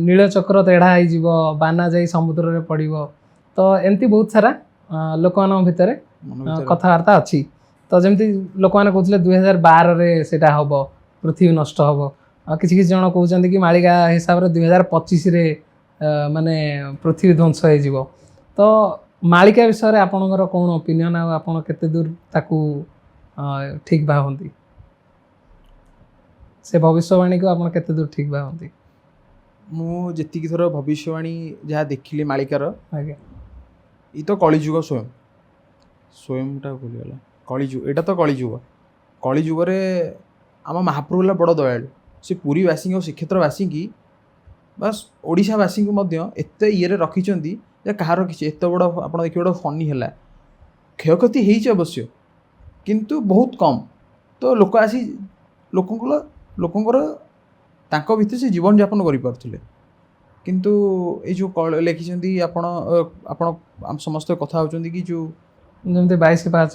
ନୀଳଚକ୍ର ତେଢ଼ା ହେଇଯିବ, ବାନା ଯାଇ ସମୁଦ୍ରରେ ପଡ଼ିବ, ତ ଏମିତି ବହୁତ ସାରା ଲୋକମାନଙ୍କ ଭିତରେ କଥାବାର୍ତ୍ତା ଅଛି। ତ ଯେମିତି ଲୋକମାନେ କହୁଥିଲେ 2012ରେ ସେଇଟା ହେବ, ପୃଥିବୀ ନଷ୍ଟ ହେବ, ଆଉ କିଛି ଜଣ କହୁଛନ୍ତି କି ମାଳିକା ହିସାବରେ 2025ରେ ମାନେ ପୃଥିବୀ ଧ୍ୱଂସ ହେଇଯିବ। ତ ମାଳିକା ବିଷୟରେ ଆପଣଙ୍କର କ'ଣ ଓପିନିଅନ୍, ଆଉ ଆପଣ କେତେ ଦୂର ତାକୁ ଠିକ୍ ଭାବନ୍ତି? से भविष्यवाणी को आपण केते दूर ठीक भावंती? ମୁଁ ଯେତିକି ଥର ଭବିଷ୍ୟବାଣୀ ଯାହା ଦେଖିଲି ମାଳିକାର, आगे ଇ ତ କଳିଯୁଗ ସ୍ୱୟଂଟା ଭୁଲିଗଲା, କଳିଯୁଗ, ଏଇଟା ତ କଳିଯୁଗ। କଳିଯୁଗରେ ଆମ ମହାପ୍ରଭୁ ହେଲା ବଡ଼ ଦୟାଳୁ। ସେ ପୁରୀବାସୀଙ୍କୁ ଶ୍ରୀକ୍ଷେତ୍ରବାସୀକି ବାସ୍ ଓଡ଼ିଶାବାସୀଙ୍କୁ ମଧ୍ୟ ଏତେ ଇଏରେ ରଖିଛନ୍ତି ଯେ କାହାର କିଛି ଏତେ ବଡ଼ ଆପଣ ଦେଖିବେ ଗୋଟେ ଫନି ହେଲା, କ୍ଷୟକ୍ଷତି ହେଇଛି ଅବଶ୍ୟ କିନ୍ତୁ ବହୁତ କମ୍। ତ ଲୋକ ଆସି ଲୋକଙ୍କର ତାଙ୍କ ଭିତରେ ସେ ଜୀବନଯାପନ କରିପାରୁଥିଲେ। କିନ୍ତୁ ଏଇ ଯେଉଁ ଲେଖିଛନ୍ତି ଆପଣ ଆମ ସମସ୍ତେ କଥା ହେଉଛନ୍ତି କି ଯେଉଁ ଯେମିତି 22 ପାହାଚ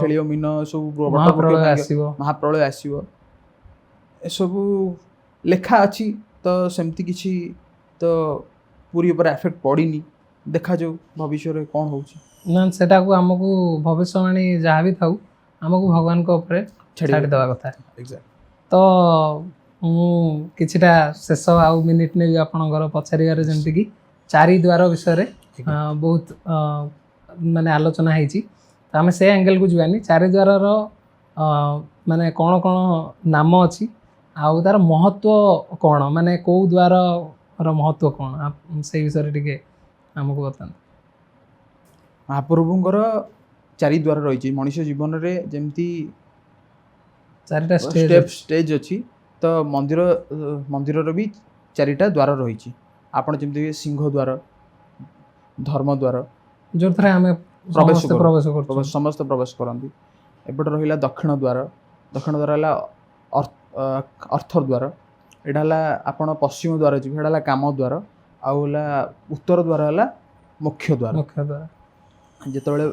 ଖେଳିବ ମୀନ ସବୁ ମହାପ୍ରଳୟ ଆସିବ, ମହାପ୍ରଳୟ ଆସିବ, ଏସବୁ ଲେଖା ଅଛି। ତ ସେମିତି କିଛି ତ ପୁରୀ ଉପରେ ଆଫେକ୍ଟ ପଡ଼ିନି, ଦେଖାଯାଉ ଭବିଷ୍ୟରେ କ'ଣ ହେଉଛି। ନା ସେଟାକୁ ଆମକୁ ଭବିଷ୍ୟବାଣୀ ଯାହା ବି ଥାଉ ଆମକୁ ଭଗବାନଙ୍କ ଉପରେ ଛାଡ଼ିଦେବା କଥା। ଏକ୍ଜାକ୍ଟ। ତ ମୁଁ କିଛିଟା ଶେଷ ଆଉ ମିନିଟ୍ ନେବି ଆପଣଙ୍କର ପଚାରିବାରେ, ଯେମିତିକି 4 ଦ୍ୱାର ବିଷୟରେ ବହୁତ ମାନେ ଆଲୋଚନା ହେଇଛି। ତ ଆମେ ସେ ଆଙ୍ଗେଲକୁ ଯିବାନି। 4 ଦ୍ୱାରର ମାନେ କ'ଣ କ'ଣ ନାମ ଅଛି ଆଉ ତାର ମହତ୍ଵ କ'ଣ, ମାନେ କେଉଁ ଦ୍ୱାରର ମହତ୍ଵ କ'ଣ, ସେଇ ବିଷୟରେ ଟିକେ ଆମକୁ ବତାନ୍ତୁ। ମହାପ୍ରଭୁଙ୍କର 4 ଦ୍ୱାର ରହିଛି ମଣିଷ ଜୀବନରେ। ଯେମିତି 4ଟା ଷ୍ଟେଜ୍ ଅଛି, ତ ମନ୍ଦିରର ବି 4ଟା ଦ୍ୱାର ରହିଛି। ଆପଣ ଯେମିତି ସିଂହ ଦ୍ୱାର, ଧର୍ମ ଦ୍ୱାର, ଯେଉଁଥିରେ ଆମେ ସମସ୍ତେ ପ୍ରବେଶ କରନ୍ତି। ଏପଟେ ରହିଲା ଦକ୍ଷିଣ ଦ୍ୱାର। ଦକ୍ଷିଣ ଦ୍ୱାର ହେଲା ଅର୍ଥ ଦ୍ୱାର। ଏଇଟା ହେଲା ଆପଣ ପଶ୍ଚିମ ଦ୍ୱାର ଯିବେ, ଏଇଟା ହେଲା କାମ ଦ୍ୱାର। ଆଉ ହେଲା ଉତ୍ତର ଦ୍ୱାର ହେଲା ମୁଖ୍ୟ ଦ୍ୱାର। ଯେତେବେଳେ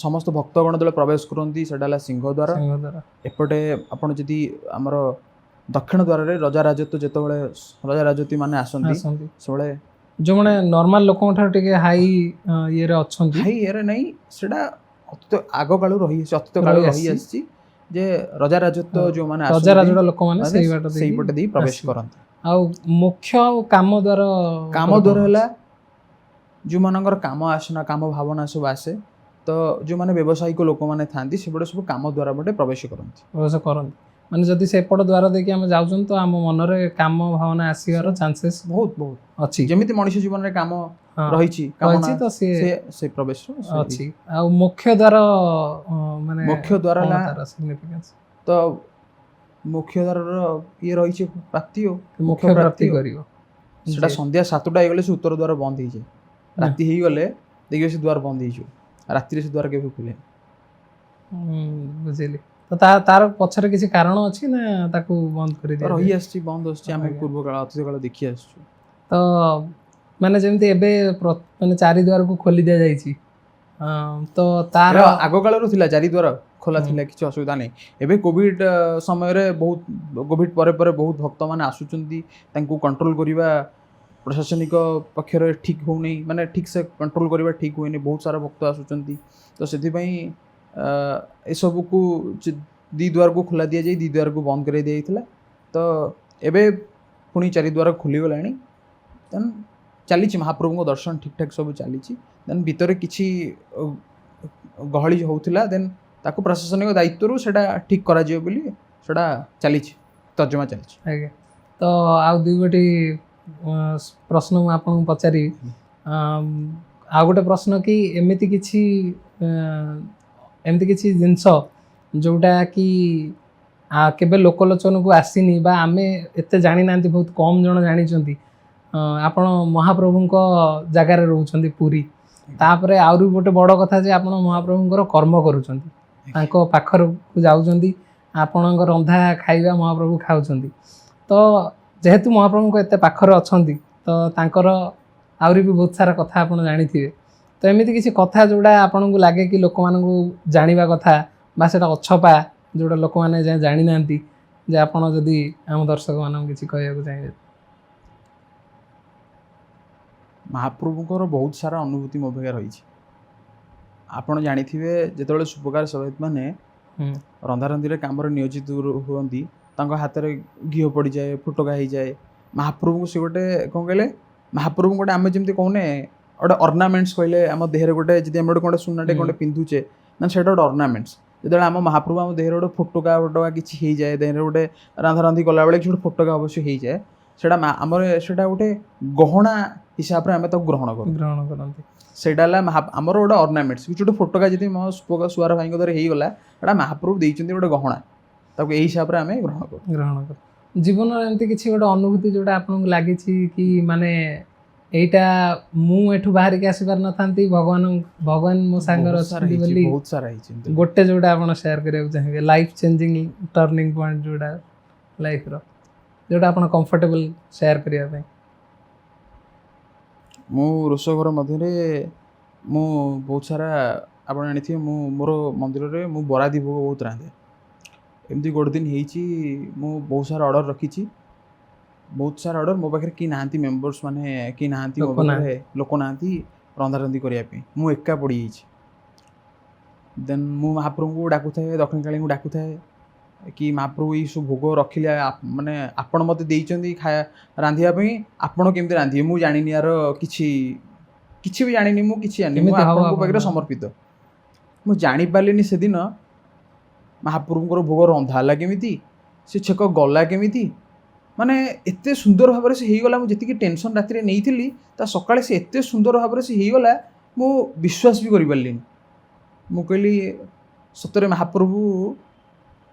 ସମସ୍ତ ଭକ୍ତଗଣ ଯେତେବେଳେ ପ୍ରବେଶ କରନ୍ତି ସେଇଟା ହେଲା ସିଂହ ଦ୍ୱାର। ଏପଟେ ଆପଣ ଯଦି ଆମର ଦକ୍ଷିଣ ଦ୍ୱାରରେ ରଜା ରାଜତ୍ୱ, ଯେତେବେଳେ ରଜା ରାଜତ୍ୱୀ ମାନେ ଆସନ୍ତି ସେବେଳେ ଯେଉଁମାନେ ନର୍ମାଲ ଲୋକଙ୍କ ଠାରୁ ଟିକେ ହାଇ ଇଏରେ ଅଛନ୍ତି, ହାଇ ଇଏରେ ନାହିଁ, ସେଇଟା ଆଗ କାଳରୁ ଅତୀତ କାଳରୁ ରହିଆସିଛି ଯେ ରଜା ରାଜତ୍ୱ ଯେଉଁମାନେ ରଜା ରାଜୁଡ଼ା ଲୋକମାନେ ସେଇପଟେ ଦେଇ ପ୍ରବେଶ କରନ୍ତି। ଆଉ ମୁଖ୍ୟ ଆଉ କାମ ଦ୍ୱାର ହେଲା ଯେଉଁମାନଙ୍କର କାମ ଆସନା, କାମ ଭାବନା ସବୁ ଆସେ, ତ ଯେଉଁମାନେ ବ୍ୟବସାୟିକ ଲୋକମାନେ ଥାଆନ୍ତି ସେପଟେ ସବୁ କାମ ଦ୍ୱାର ପଟେ ପ୍ରବେଶ କରନ୍ତି। ମାନେ ଯଦି ସେପଟ ଦ୍ୱାର ଦେଇକି ଆମେ ଯାଉଛନ୍ତି ତ ଆମ ମନରେ କାମ ଭାବନା ଆସିବାର ଚାନ୍ସେସ୍ ବହୁତ ଅଛି। ଯେମିତି ମଣିଷ ଜୀବନରେ କାମ ରହିଛି ତ ସେ ପ୍ରବେଶ ଅଛି। ଆଉ ମୁଖ୍ୟ ଦ୍ୱାର ମାନେ ମୁଖ୍ୟ ଦ୍ୱାର ହେଲା ତ ମୁଖ୍ୟ ଦ୍ୱାରର ଇଏ ରହିଛି ପ୍ରାପ୍ତି, ମୁଖ୍ୟ ପ୍ରାପ୍ତି କରିବ। ସେଟା ସନ୍ଧ୍ୟା 7ଟା ହେଇଗଲେ ସେ ଉତ୍ତର ଦ୍ୱାର ବନ୍ଦ ହେଇଯାଏ। ରାତି ହେଇଗଲେ ଦେଖିବେ ସେ ଦ୍ୱାର ବନ୍ଦ ହେଇଯିବ, ରାତିରେ ସେ ଦ୍ୱାର କେବେ ଖୋଲେ। ବୁଝିଲି। ତ ତାର ପଛରେ କିଛି କାରଣ ଅଛି ନା ତାକୁ ବନ୍ଦ କରିଦିଆ ରହି ଆସିଛି, ବନ୍ଦ ଆସିଛି, ଆମେ ପୂର୍ବ କାଳ ଅତୀତ କାଳ ଦେଖି ଆସିଛୁ। ତ ମାନେ ଯେମିତି ଏବେ ମାନେ 4 ଦ୍ୱାରକୁ ଖୋଲି ଦିଆଯାଇଛି, ତ ତାର ଆଗ କାଳରୁ ଥିଲା 4 ଦ୍ୱାର ଖୋଲା ଥିଲା, କିଛି ଅସୁବିଧା ନାହିଁ। ଏବେ କୋଭିଡ ସମୟରେ କୋଭିଡ ପରେ ବହୁତ ଭକ୍ତମାନେ ଆସୁଛନ୍ତି, ତାଙ୍କୁ କଣ୍ଟ୍ରୋଲ କରିବା ପ୍ରଶାସନିକ ପକ୍ଷରେ ଠିକ୍ ହେଉନି, ମାନେ ଠିକ୍ ସେ କଣ୍ଟ୍ରୋଲ କରିବା ଠିକ୍ ହୁଏନି, ବହୁତ ସାରା ଭକ୍ତ ଆସୁଛନ୍ତି। ତ ସେଥିପାଇଁ ଏସବୁକୁ 2 ଦ୍ୱାରକୁ ଖୋଲା ଦିଆଯାଇ 2 ଦ୍ୱାରକୁ ବନ୍ଦ କରାଇ ଦିଆଯାଇଥିଲା। ତ ଏବେ ପୁଣି 4 ଦ୍ୱାର ଖୋଲିଗଲାଣି। ଦେନ୍ ଚାଲିଛି ମହାପ୍ରଭୁଙ୍କ ଦର୍ଶନ ଠିକ୍ଠାକ୍ ସବୁ ଚାଲିଛି। ଦେନ୍ ଭିତରେ କିଛି ଗହଳି ହେଉଥିଲା, ଦେନ୍ ତାକୁ ପ୍ରଶାସନିକ ଦାୟିତ୍ୱରୁ ସେଇଟା ଠିକ୍ କରାଯିବ ବୋଲି ସେଇଟା ଚାଲିଛି, ତର୍ଜମା ଚାଲିଛି। ଆଜ୍ଞା। ତ ଆଉ 2 ପ୍ରଶ୍ନ ମୁଁ ଆପଣଙ୍କୁ ପଚାରିବି। ଆଉ ଗୋଟେ ପ୍ରଶ୍ନ କି ଏମିତି କିଛି ଜିନିଷ ଯେଉଁଟା କି କେବେ ଲୋକଲୋଚନକୁ ଆସିନି ବା ଆମେ ଏତେ ଜାଣିନାହାନ୍ତି, ବହୁତ କମ୍ ଜଣ ଜାଣିଛନ୍ତି। ଆପଣ ମହାପ୍ରଭୁଙ୍କ ଜାଗାରେ ରହୁଛନ୍ତି ପୁରୀ, ତାପରେ ଆହୁରି ଗୋଟେ ବଡ଼ କଥା ଯେ ଆପଣ ମହାପ୍ରଭୁଙ୍କର କର୍ମ କରୁଛନ୍ତି, ତାଙ୍କ ପାଖକୁ ଯାଉଛନ୍ତି, ଆପଣଙ୍କ ରନ୍ଧା ଖାଇବା ମହାପ୍ରଭୁ ଖାଉଛନ୍ତି। ତ ଯେହେତୁ ମହାପ୍ରଭୁଙ୍କ ଏତେ ପାଖରେ ଅଛନ୍ତି, ତ ତାଙ୍କର ଆହୁରି ବି ବହୁତ ସାରା କଥା ଆପଣ ଜାଣିଥିବେ। ତ ଏମିତି କିଛି କଥା ଯେଉଁଟା ଆପଣଙ୍କୁ ଲାଗେ କି ଲୋକମାନଙ୍କୁ ଜାଣିବା କଥା ବା ସେଇଟା ଅଛପା, ଯେଉଁଟା ଲୋକମାନେ ଜାଣିନାହାନ୍ତି, ଯେ ଆପଣ ଯଦି ଆମ ଦର୍ଶକମାନଙ୍କୁ କିଛି କହିବାକୁ ଚାହିଁବେ। ମହାପ୍ରଭୁଙ୍କର ବହୁତ ସାରା ଅନୁଭୂତି ମୋ ପାଖରେ ରହିଛି। ଆପଣ ଜାଣିଥିବେ ଯେତେବେଳେ ସୁପକାର ସେବାୟତ ମାନେ ରନ୍ଧାରନ୍ଧିରେ କାମରେ ନିୟୋଜିତ ହୁଅନ୍ତି, ତାଙ୍କ ହାତରେ ଘିଅ ପଡ଼ିଯାଏ, ଫୁଟକା ହେଇଯାଏ। ମହାପ୍ରଭୁଙ୍କୁ ସେ ଗୋଟେ କ'ଣ କହିଲେ, ମହାପ୍ରଭୁଙ୍କୁ ଗୋଟେ ଆମେ ଯେମିତି କହୁନେ ଗୋଟେ ଅର୍ଣ୍ଣାମେଣ୍ଟସ୍ କହିଲେ, ଆମ ଦେହରେ ଗୋଟେ ଯଦି ଆମେ ଗୋଟେ ସୁନାଟେ ଗୋଟେ ପିନ୍ଧୁଛେ, ନା ସେଇଟା ଗୋଟେ ଅର୍ଣ୍ଣାମେଣ୍ଟସ୍। ଯେତେବେଳେ ଆମ ମହାପ୍ରଭୁ ଆମ ଦେହରେ ଗୋଟେ ଫୋଟକା କିଛି ହେଇଯାଏ, ଦେହରେ ଗୋଟେ ରାନ୍ଧାରାନ୍ଧି କଲାବେଳେ କିଛି ଗୋଟେ ଫୋଟକା ଅବଶ୍ୟ ହେଇଯାଏ, ସେଇଟା ଆମର ସେଇଟା ଗୋଟେ ଗହଣା ହିସାବରେ ଆମେ ତାକୁ ଗ୍ରହଣ କରନ୍ତି। ସେଇଟା ହେଲା ଆମର ଗୋଟେ ଅର୍ଣ୍ଣାମେଣ୍ଟସ୍, କିଛି ଗୋଟେ ଫୋଟକା ଯଦି ମୋ ସୁଆର ଭାଇଙ୍କ ଦ୍ୱାରା ହେଇଗଲା, ସେଇଟା ମହାପ୍ରଭୁ ଦେଇଛନ୍ତି ଗୋଟେ ଗହଣା, ତାକୁ ଏଇ ହିସାବରେ ଆମେ ଗ୍ରହଣ କରୁ। ଜୀବନରେ ଏମିତି କିଛି ଗୋଟେ ଅନୁଭୂତି ଯୋଉଟା ଆପଣଙ୍କୁ ଲାଗିଛି କି ମାନେ ଏଇଟା ମୁଁ ଏଠୁ ବାହାରିକି ଆସିପାରିନଥାନ୍ତି, ଭଗବାନ ମୋ ସାଙ୍ଗରେ ଅଛନ୍ତି ବୋଲି? ବହୁତ ସାରା ହେଇଛି ଗୋଟେ ଯୋଉଟା ଆପଣ ସେୟାର କରିବାକୁ ଚାହିଁବେ, ଲାଇଫ୍ ଚେଞ୍ଜିଂ ଟର୍ଣ୍ଣିଂ ପଏଣ୍ଟ ଯୋଉଟା ଲାଇଫ୍ର, ଯୋଉଟା ଆପଣ କମ୍ଫର୍ଟେବଲ ସେୟାର କରିବା ପାଇଁ? ମୁଁ ରୋଷେଇ ଘର ମଧ୍ୟରେ ମୁଁ ବହୁତ ସାରା, ଆପଣ ଜାଣିଥିବେ ମୁଁ ମୋର ମନ୍ଦିରରେ ମୁଁ ବରାଦି ଭୋଗ ବହୁତ ରାନ୍ଧେ। ଏମିତି ଗୋଟେ ଦିନ ହେଇଛି, ମୁଁ ବହୁତ ସାରା ଅର୍ଡ଼ର ରଖିଛି, ବହୁତ ସାରା ଅର୍ଡ଼ର, ମୋ ପାଖରେ କେହି ନାହାନ୍ତି, ମେମ୍ବର୍ସ ମାନେ କେହି ନାହାନ୍ତି, ମୋ ପାଖରେ ଲୋକ ନାହାନ୍ତି ରନ୍ଧାରନ୍ଧି କରିବା ପାଇଁ, ମୁଁ ଏକା ପଡ଼ିଯାଇଛି। ଦେନ୍ ମୁଁ ମହାପ୍ରଭୁଙ୍କୁ ଡାକୁଥାଏ, ଦକ୍ଷିଣକାଳୀଙ୍କୁ ଡାକୁଥାଏ କି ମହାପ୍ରଭୁ ଏଇ ସବୁ ଭୋଗ ରଖିଲେ, ମାନେ ଆପଣ ମୋତେ ଦେଇଛନ୍ତି ରାନ୍ଧିବା ପାଇଁ, ଆପଣ କେମିତି ରାନ୍ଧିବେ ମୁଁ ଜାଣିନି, ୟାର କିଛି ବି ଜାଣିନି, ମୁଁ କିଛି ଜାଣିନି, ମୁଁ ଆପଣଙ୍କ ପାଖରେ ସମର୍ପିତ। ମୁଁ ଜାଣିପାରିଲିନି ସେଦିନ ମହାପ୍ରଭୁଙ୍କର ଭୋଗ ରନ୍ଧା ହେଲା କେମିତି, ସେ ଛେକ ଗଲା କେମିତି, ମାନେ ଏତେ ସୁନ୍ଦର ଭାବରେ ସେ ହେଇଗଲା। ମୁଁ ଯେତିକି ଟେନସନ୍ ରାତିରେ ନେଇଥିଲି, ତା ସକାଳେ ସେ ଏତେ ସୁନ୍ଦର ଭାବରେ ସେ ହେଇଗଲା, ମୁଁ ବିଶ୍ୱାସ ବି କରିପାରିଲିନି। ମୁଁ କହିଲି ସତରେ ମହାପ୍ରଭୁ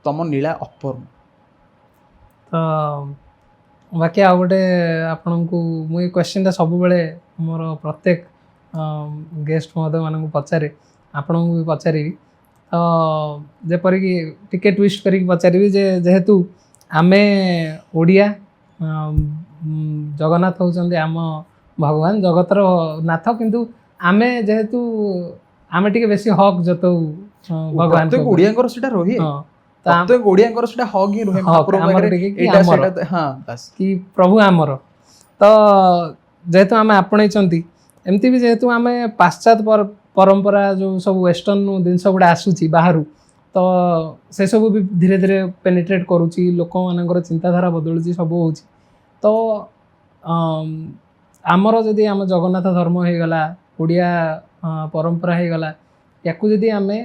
ତମ ନୀଳା ଅପୂର୍ଣ୍ଣ। ତ ବାକି ଆଉ ଗୋଟେ ଆପଣଙ୍କୁ ମୁଁ ଏଇ କ୍ୱେଶ୍ଚିନ୍ଟା ସବୁବେଳେ ମୋର ପ୍ରତ୍ୟେକ ଗେଷ୍ଟ ମହୋଦୟମାନଙ୍କୁ ପଚାରେ, ଆପଣଙ୍କୁ ବି ପଚାରିବି। ତ ଯେପରିକି ଟିକେ ଟ୍ୱିଷ୍ଟ କରିକି ପଚାରିବି ଯେ ଯେହେତୁ ଆମେ ଓଡ଼ିଆ, ଜଗନ୍ନାଥ ହେଉଛନ୍ତି ଆମ ଭଗବାନ, ଜଗତର ନାଥ, କିନ୍ତୁ ଆମେ ଯେହେତୁ ଆମେ ଟିକେ ବେଶୀ ହକ୍ ଜତାଉ ଭଗବାନ, ପ୍ରତ୍ୟେକ ଓଡ଼ିଆଙ୍କର ସେଟା ରହେ, ପ୍ରତ୍ୟେକ ଓଡ଼ିଆଙ୍କର ସେଟା ହକ୍ ହିଁ ରୁହେ କି ପ୍ରଭୁ ଆମର। ତ ଯେହେତୁ ଆମେ ଆପଣେଇଛନ୍ତି, ଏମିତି ବି ଯେହେତୁ ଆମେ ପାଶ୍ଚାତ୍ୟ ପରମ୍ପରା ଯେଉଁ ସବୁ ୱେଷ୍ଟର୍ଣ୍ଣ ଜିନିଷ ଗୁଡ଼ା ଆସୁଛି ବାହାରୁ, ତ ସେସବୁ ବି ଧୀରେ ଧୀରେ ପେନିଟ୍ରେଟ୍ କରୁଛି, ଲୋକମାନଙ୍କର ଚିନ୍ତାଧାରା ବଦଳୁଛି, ସବୁ ହେଉଛି। ତ ଆମର ଯଦି ଆମ ଜଗନ୍ନାଥ ଧର୍ମ ହେଇଗଲା, ଓଡ଼ିଆ ପରମ୍ପରା ହେଇଗଲା, ୟାକୁ ଯଦି ଆମେ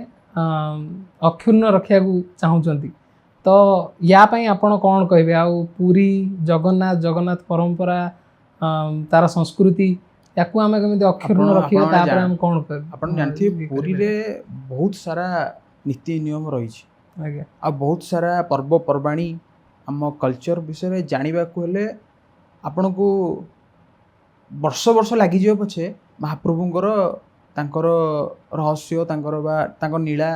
ଅକ୍ଷୁର୍ଣ୍ଣ ରଖିବାକୁ ଚାହୁଁଛନ୍ତି, ତ ୟା ପାଇଁ ଆପଣ କ'ଣ କହିବେ? ଆଉ ପୁରୀ ଜଗନ୍ନାଥ ପରମ୍ପରା, ତାର ସଂସ୍କୃତି, ୟାକୁ ଆମେ କେମିତି ଅକ୍ଷୁର୍ଣ୍ଣ ରଖିବା, ତାପରେ ଆମେ କ'ଣ କହିବେ? ଆପଣ ଜାଣିଥିବେ ପୁରୀରେ ବହୁତ ସାରା ନୀତି ନିୟମ ରହିଛି, ଆଜ୍ଞା, ଆଉ ବହୁତ ସାରା ପର୍ବପର୍ବାଣୀ, ଆମ କଲଚର ବିଷୟରେ ଜାଣିବାକୁ ହେଲେ ଆପଣଙ୍କୁ ବର୍ଷ ବର୍ଷ ଲାଗିଯିବ ପଛେ, ମହାପ୍ରଭୁଙ୍କର ତାଙ୍କର ରହସ୍ୟ, ତାଙ୍କର ବା ତାଙ୍କ ନୀଳା,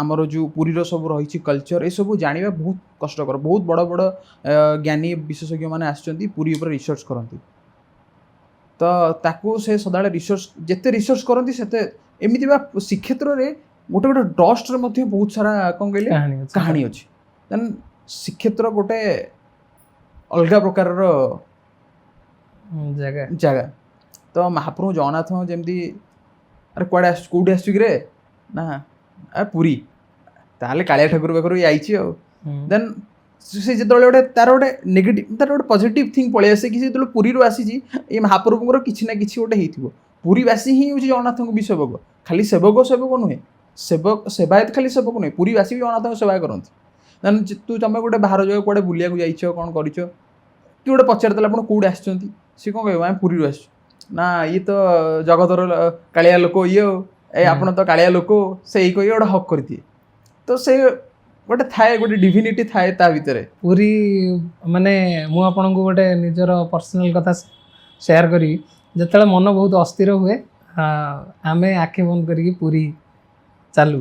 ଆମର ଯେଉଁ ପୁରୀର ସବୁ ରହିଛି କଲଚର, ଏସବୁ ଜାଣିବା ବହୁତ କଷ୍ଟକର। ବହୁତ ବଡ଼ ବଡ଼ ଜ୍ଞାନୀ ବିଶେଷଜ୍ଞମାନେ ଆସିଛନ୍ତି, ପୁରୀ ଉପରେ ରିସର୍ଚ୍ଚ କରନ୍ତି। ତ ତାକୁ ସେ ସଦାବେଳେ ଯେତେ ରିସର୍ଚ୍ଚ କରନ୍ତି ସେତେ, ଏମିତି ବା ଶ୍ରୀକ୍ଷେତ୍ରରେ ଗୋଟେ ଗୋଟେ ଡଷ୍ଟରେ ମଧ୍ୟ ବହୁତ ସାରା କ'ଣ କହିଲେ କାହାଣୀ ଅଛି। ଦେନ୍ ଶ୍ରୀକ୍ଷେତ୍ର ଗୋଟେ ଅଲଗା ପ୍ରକାରର ଜାଗା। ତ ମହାପ୍ରଭୁ ଜଗନ୍ନାଥ ଯେମିତି, ଆରେ କୁଆଡ଼େ ଆସୁଛୁ, କେଉଁଠି ଆସୁଛୁ କି ରେ, ନା ପୁରୀ, ତାହେଲେ କାଳିଆ ଠାକୁର ପାଖରୁ ଯାଇଛି ଆଉ। ଦେନ୍ ସେ ଯେତେବେଳେ ଗୋଟେ ତାର ଗୋଟେ ନେଗେଟିଭ, ତାର ଗୋଟେ ପଜିଟିଭ୍ ଥିଙ୍ଗ ପଳେଇ ଆସେ କି ସେ ଯେତେବେଳେ ପୁରୀରୁ ଆସିଛି, ଏଇ ମହାପ୍ରଭୁଙ୍କର କିଛି ନା କିଛି ଗୋଟେ ହେଇଥିବ। ପୁରୀବାସୀ ହିଁ ହେଉଛି ଜଗନ୍ନାଥଙ୍କୁ ବି ସେବକ, ଖାଲି ସେବକ ନୁହେଁ, ସେବାୟତ ଖାଲି ସେବକ ନୁହେଁ, ପୁରୀବାସୀ ବି ଜଗନ୍ନାଥଙ୍କ ସେବା କରନ୍ତି। ଦେନ୍ ତମେ ଗୋଟେ ବାହାର ଜାଗା କୁଆଡ଼େ ବୁଲିବାକୁ ଯାଇଛ, କ'ଣ କରିଛ, କି ଗୋଟେ ପଚାରିଦେଲା ଆପଣ କେଉଁଠି ଆସିଛନ୍ତି, ସିଏ କ'ଣ କହିବ, ଆମେ ପୁରୀରୁ ଆସିଛୁ। ନା ଇଏ ତ ଜଗତର କାଳିଆ ଲୋକ, ଇଏ ଆପଣ ତ କାଳିଆ ଲୋକ, ସେଇ କହି ଗୋଟେ ହକ୍ କରିଦିଏ। ତ ସେ ଗୋଟେ ଥାଏ, ଗୋଟେ ଡିଭିନିଟି ଥାଏ ତା ଭିତରେ। ପୁରୀ ମାନେ ମୁଁ ଆପଣଙ୍କୁ ଗୋଟେ ନିଜର ପର୍ସନାଲ କଥା ସେୟାର କରିବି, ଯେତେବେଳେ ମନ ବହୁତ ଅସ୍ଥିର ହୁଏ, ଆମେ ଆଖି ବନ୍ଦ କରିକି ପୁରୀ ଚାଲୁ,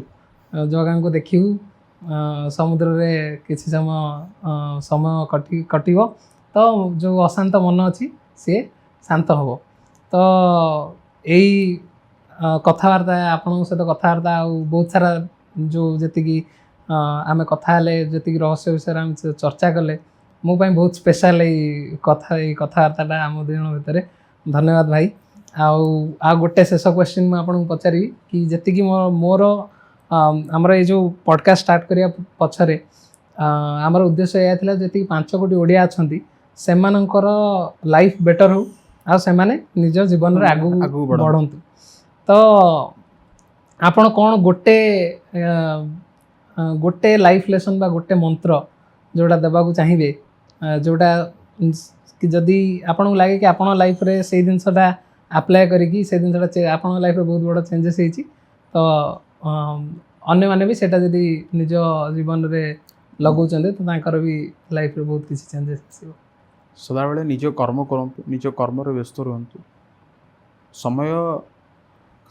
ଜଗାଙ୍କୁ ଦେଖିବୁ, ସମୁଦ୍ରରେ କିଛି ସମୟ କଟିବ, ତ ଯେଉଁ ଅଶାନ୍ତ ମନ ଅଛି ସିଏ ଶାନ୍ତ ହେବ। ତ ଏଇ କଥାବାର୍ତ୍ତା, ଆପଣଙ୍କ ସହିତ କଥାବାର୍ତ୍ତା, ଆଉ ବହୁତ ସାରା ଯେଉଁ ଯେତିକି ଆମେ କଥା ହେଲେ, ଯେତିକି ରହସ୍ୟ ବିଷୟରେ ଆମେ ଚର୍ଚ୍ଚା କଲେ, ମୋ ପାଇଁ ବହୁତ ସ୍ପେଶାଲ ଏଇ କଥାବାର୍ତ୍ତାଟା ଆମ ଦୁଇ ଜଣ ଭିତରେ। ଧନ୍ୟବାଦ ଭାଇ। ଆଉ ଗୋଟେ ଶେଷ କ୍ୱେଶ୍ଚିନ୍ ମୁଁ ଆପଣଙ୍କୁ ପଚାରିବି କି ଯେତିକି ମୋର ଆମର ଏଇ ଯେଉଁ ପଡ଼କାଷ୍ଟ ଷ୍ଟାର୍ଟ କରିବା ପଛରେ ଆମର ଉଦ୍ଦେଶ୍ୟ ଏହା ଥିଲା, ଯେତିକି 5 କୋଟି ଓଡ଼ିଆ ଅଛନ୍ତି ସେମାନଙ୍କର ଲାଇଫ୍ ବେଟର୍ ହେଉ, ଆଉ ସେମାନେ ନିଜ ଜୀବନରେ ଆଗକୁ ବଢ଼ନ୍ତୁ। ତ ଆପଣ କ'ଣ ଗୋଟେ गोटे लाइफ लेसन बा गोटे मंत्र जोटा देबाकू चाहिए जोटा कि जदि आपन लगे कि आपन लाइफ रे से जिनसटा अप्लाई करिकी से जिनसटा आपन लाइफ रे बहुत बड़ चेंजेस होईची तो अन्य माने भी सेटा जदि निज जीवन रे लगौचंदे तो तांकर भी लाइफ रे बहुत किसी चेंजेस आसीबो। सदाबेले निज कर्म करंतु निज कर्म रे व्यस्त रहंतु समय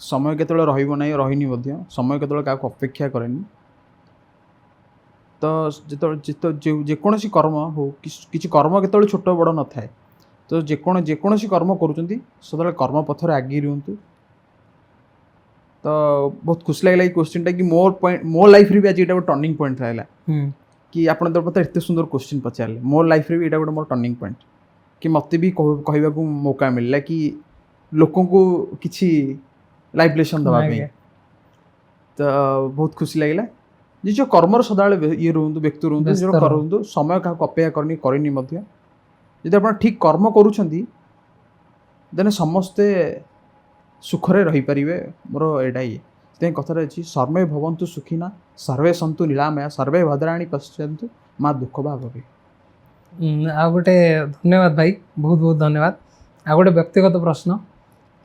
समय केतବେଳେ ରହିବ ନାହିଁ ରହିନି ମଧ୍ୟ समय କେତେବେଳେ କାହାକୁ ଅପେକ୍ଷା କରେନି ତ ଯେତେବେଳେ ଯେକୌଣସି କର୍ମ ହଉ କିଛି କର୍ମ କେତେବେଳେ ଛୋଟ ବଡ଼ ନଥାଏ ତ ଯେକୌଣସି କର୍ମ କରୁଛନ୍ତି ସେତେବେଳେ କର୍ମ ପଥରେ ଆଗେଇ ରୁହନ୍ତୁ। ତ ବହୁତ ଖୁସି ଲାଗିଲା ଏଇ କ୍ୱେଶ୍ଚିନ୍ଟା କି ମୋ ଲାଇଫ୍ରେ ବି ଆଜି ଏଇଟା ଗୋଟେ ଟର୍ଣ୍ଣିଂ ପଏଣ୍ଟ ରହିଲା କି ଆପଣ ତ ମୋତେ ଏତେ ସୁନ୍ଦର କ୍ୱେଶ୍ଚିନ୍ ପଚାରିଲେ ମୋ ଲାଇଫ୍ରେ ବି ଏଇଟା ଗୋଟେ ମୋର ଟର୍ଣ୍ଣିଂ ପଏଣ୍ଟ କି ମୋତେ ବି କହିବାକୁ ମୌକା ମିଳିଲା କି ଲୋକଙ୍କୁ କିଛି ଲାଇଫ୍ ଲେସନ୍ ଦେବା ପାଇଁ। ତ ବହୁତ ଖୁସି ଲାଗିଲା ନିଜ କର୍ମର ସଦାବେଳେ ଇଏ ରୁହନ୍ତୁ ବ୍ୟକ୍ତି ରୁହନ୍ତୁ ନିଜର କରନ୍ତୁ ସମୟ କାହାକୁ ଅପେକ୍ଷା କରିନି ମଧ୍ୟ ଯଦି ଆପଣ ଠିକ୍ କର୍ମ କରୁଛନ୍ତି ଦେନ୍ ସମସ୍ତେ ସୁଖରେ ରହିପାରିବେ। ମୋର ଏଇଟା ଇଏ ସେଥିପାଇଁ କଥାରେ ଅଛି ସର୍ବେ ଭବନ୍ତୁ ସୁଖିନା ସର୍ବେ ସନ୍ତୁ ନୀଳାମୟା ସର୍ବେ ଭଦ୍ରାଣୀ ପଶ୍ୟନ୍ତୁ ମା ଦୁଃଖ ବା ଭବେ। आ गोटे धन्यवाद भाई बहुत बहुत धन्यवाद। आ गोटे व्यक्तिगत प्रश्न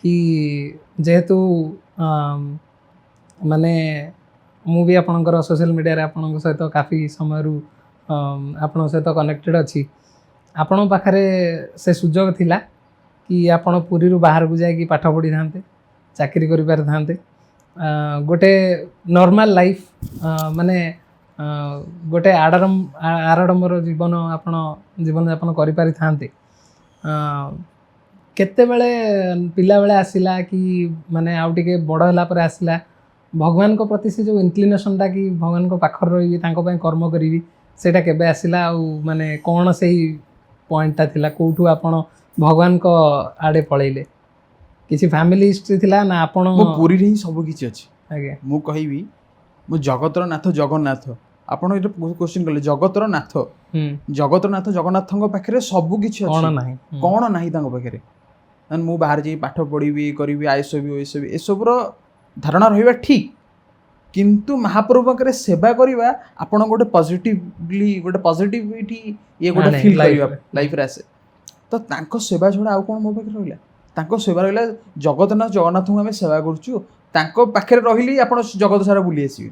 कि जेहेतु माने मु भी आपणकर सोशल मीडिया रे आपणक सहित काफ़ी समय आपण सहित कनेक्टेड अच्छी आपण पाखरे से सुजोग थिला कि आपण पुरी रु बाहर को जाए पाठ पढ़ी था चाकरी करि पार थांते गोटे नॉर्मल लाइफ माने गोटे आडम्बर जीवन आपण जीवन यापन करि पारि थांते केते बेले पिला बेले आसिला कि माने आउ टिके बड़ होला पर आसिला भगवान को प्रति से जो इनक्लिनेशनटा कि भगवान को पाखर रही कर्म करी सेटा केबे आसिला आउ माने कौन से पॉइंटटा थिला कोठू आपण भगवान को आड़े पळैले किसी फैमिली हिस्ट्री थिला ना आपण मो पूरी रे सब किछि अछि आगे मु कहिबी मो जगतर नाथ जगन्नाथ आपण ए क्वेश्चन करले जगतर नाथ जगन्नाथଙ୍କ पाखरे सब किछि अछि कोन नाही तांको पाखरे मु बाहर जाई पाठ पढ़ी करी आईएस भी ए सब धारणा रहिबा ठीक किंतु महाप्रभु पाखरे सेवा करिबा आपण गोटे पॉजिटिविटी ये गोटे फील करिबा लाइफ रे आसे तो तांको सेवा छोड़ा आउ कोन मो पाखरे रहिला तांको सेवा रहिला जगन्नाथ को आमे सेवा करछु तांको पाखरे रहिली आपण जगत सारा बुली आसीबे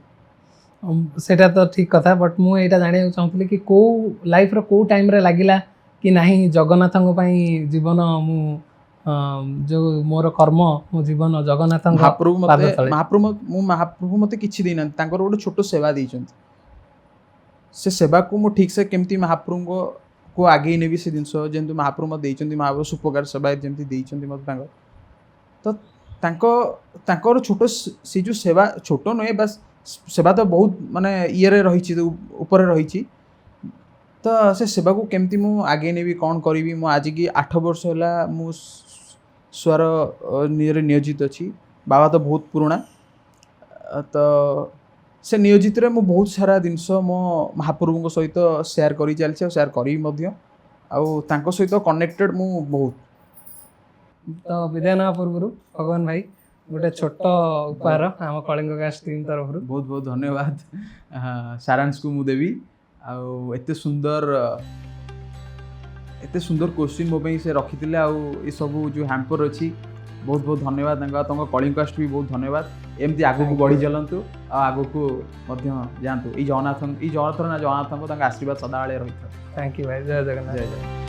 सेटा तो ठीक कथा बट मु एटा जानिया चाहतली कि को लाइफ रो को टाइम रे लागिला कि नाही जगन्नाथଙ୍କ ପାଇଁ जीवन मु जो मोर कर्म मो जीवन जगन्नाथଙ୍କ महाप्रभु मते किछि देना तांकर गोटे छोटो सेवा दैछंती से सेवा को मु ठीक से केमती महाप्रभु को आगे नेबी से जिनस जेंतु महाप्रभु मते दैछंती महाप्रभु सुपकार सेवा जेमती दैछंती मते तांकर तो तांकर छोटो से जो सेवा छोटो नय बस सेवा तो बहुत माने ये रही ऊपर रही तो से सेवा को केमती मु आगे नेबी कौन करी मु आज की 8 वर्ष होला मु स्वर नियोजित अच्छी बाबा तो बहुत पुराना तो से नियोजित रे मु बहुत सारा जिनस मो महाप्रभु सहित शेयर करी चलछि शेयर करी मध्य आउ तांको सहित कनेक्टेड मु बहुत। तो विदाय ना पूर्व भगवान भाई गोटे छोट उपहार आम कलिंग कास्ट टीम तरफ बहुत बहुत धन्यवाद सारांश को मु देवी आउ एते सुंदर क्वेश्चन मो से रखी ये सब जो हैम्पर अच्छी बहुत बहुत धन्यवाद तुम कलिंग कास्ट भी बहुत धन्यवाद एमती आगू को बढ़ी चलतु आगू को जातु जगन्नाथ आशीर्वाद सदा रही। थैंक यू भाई जय जगन्नाथ।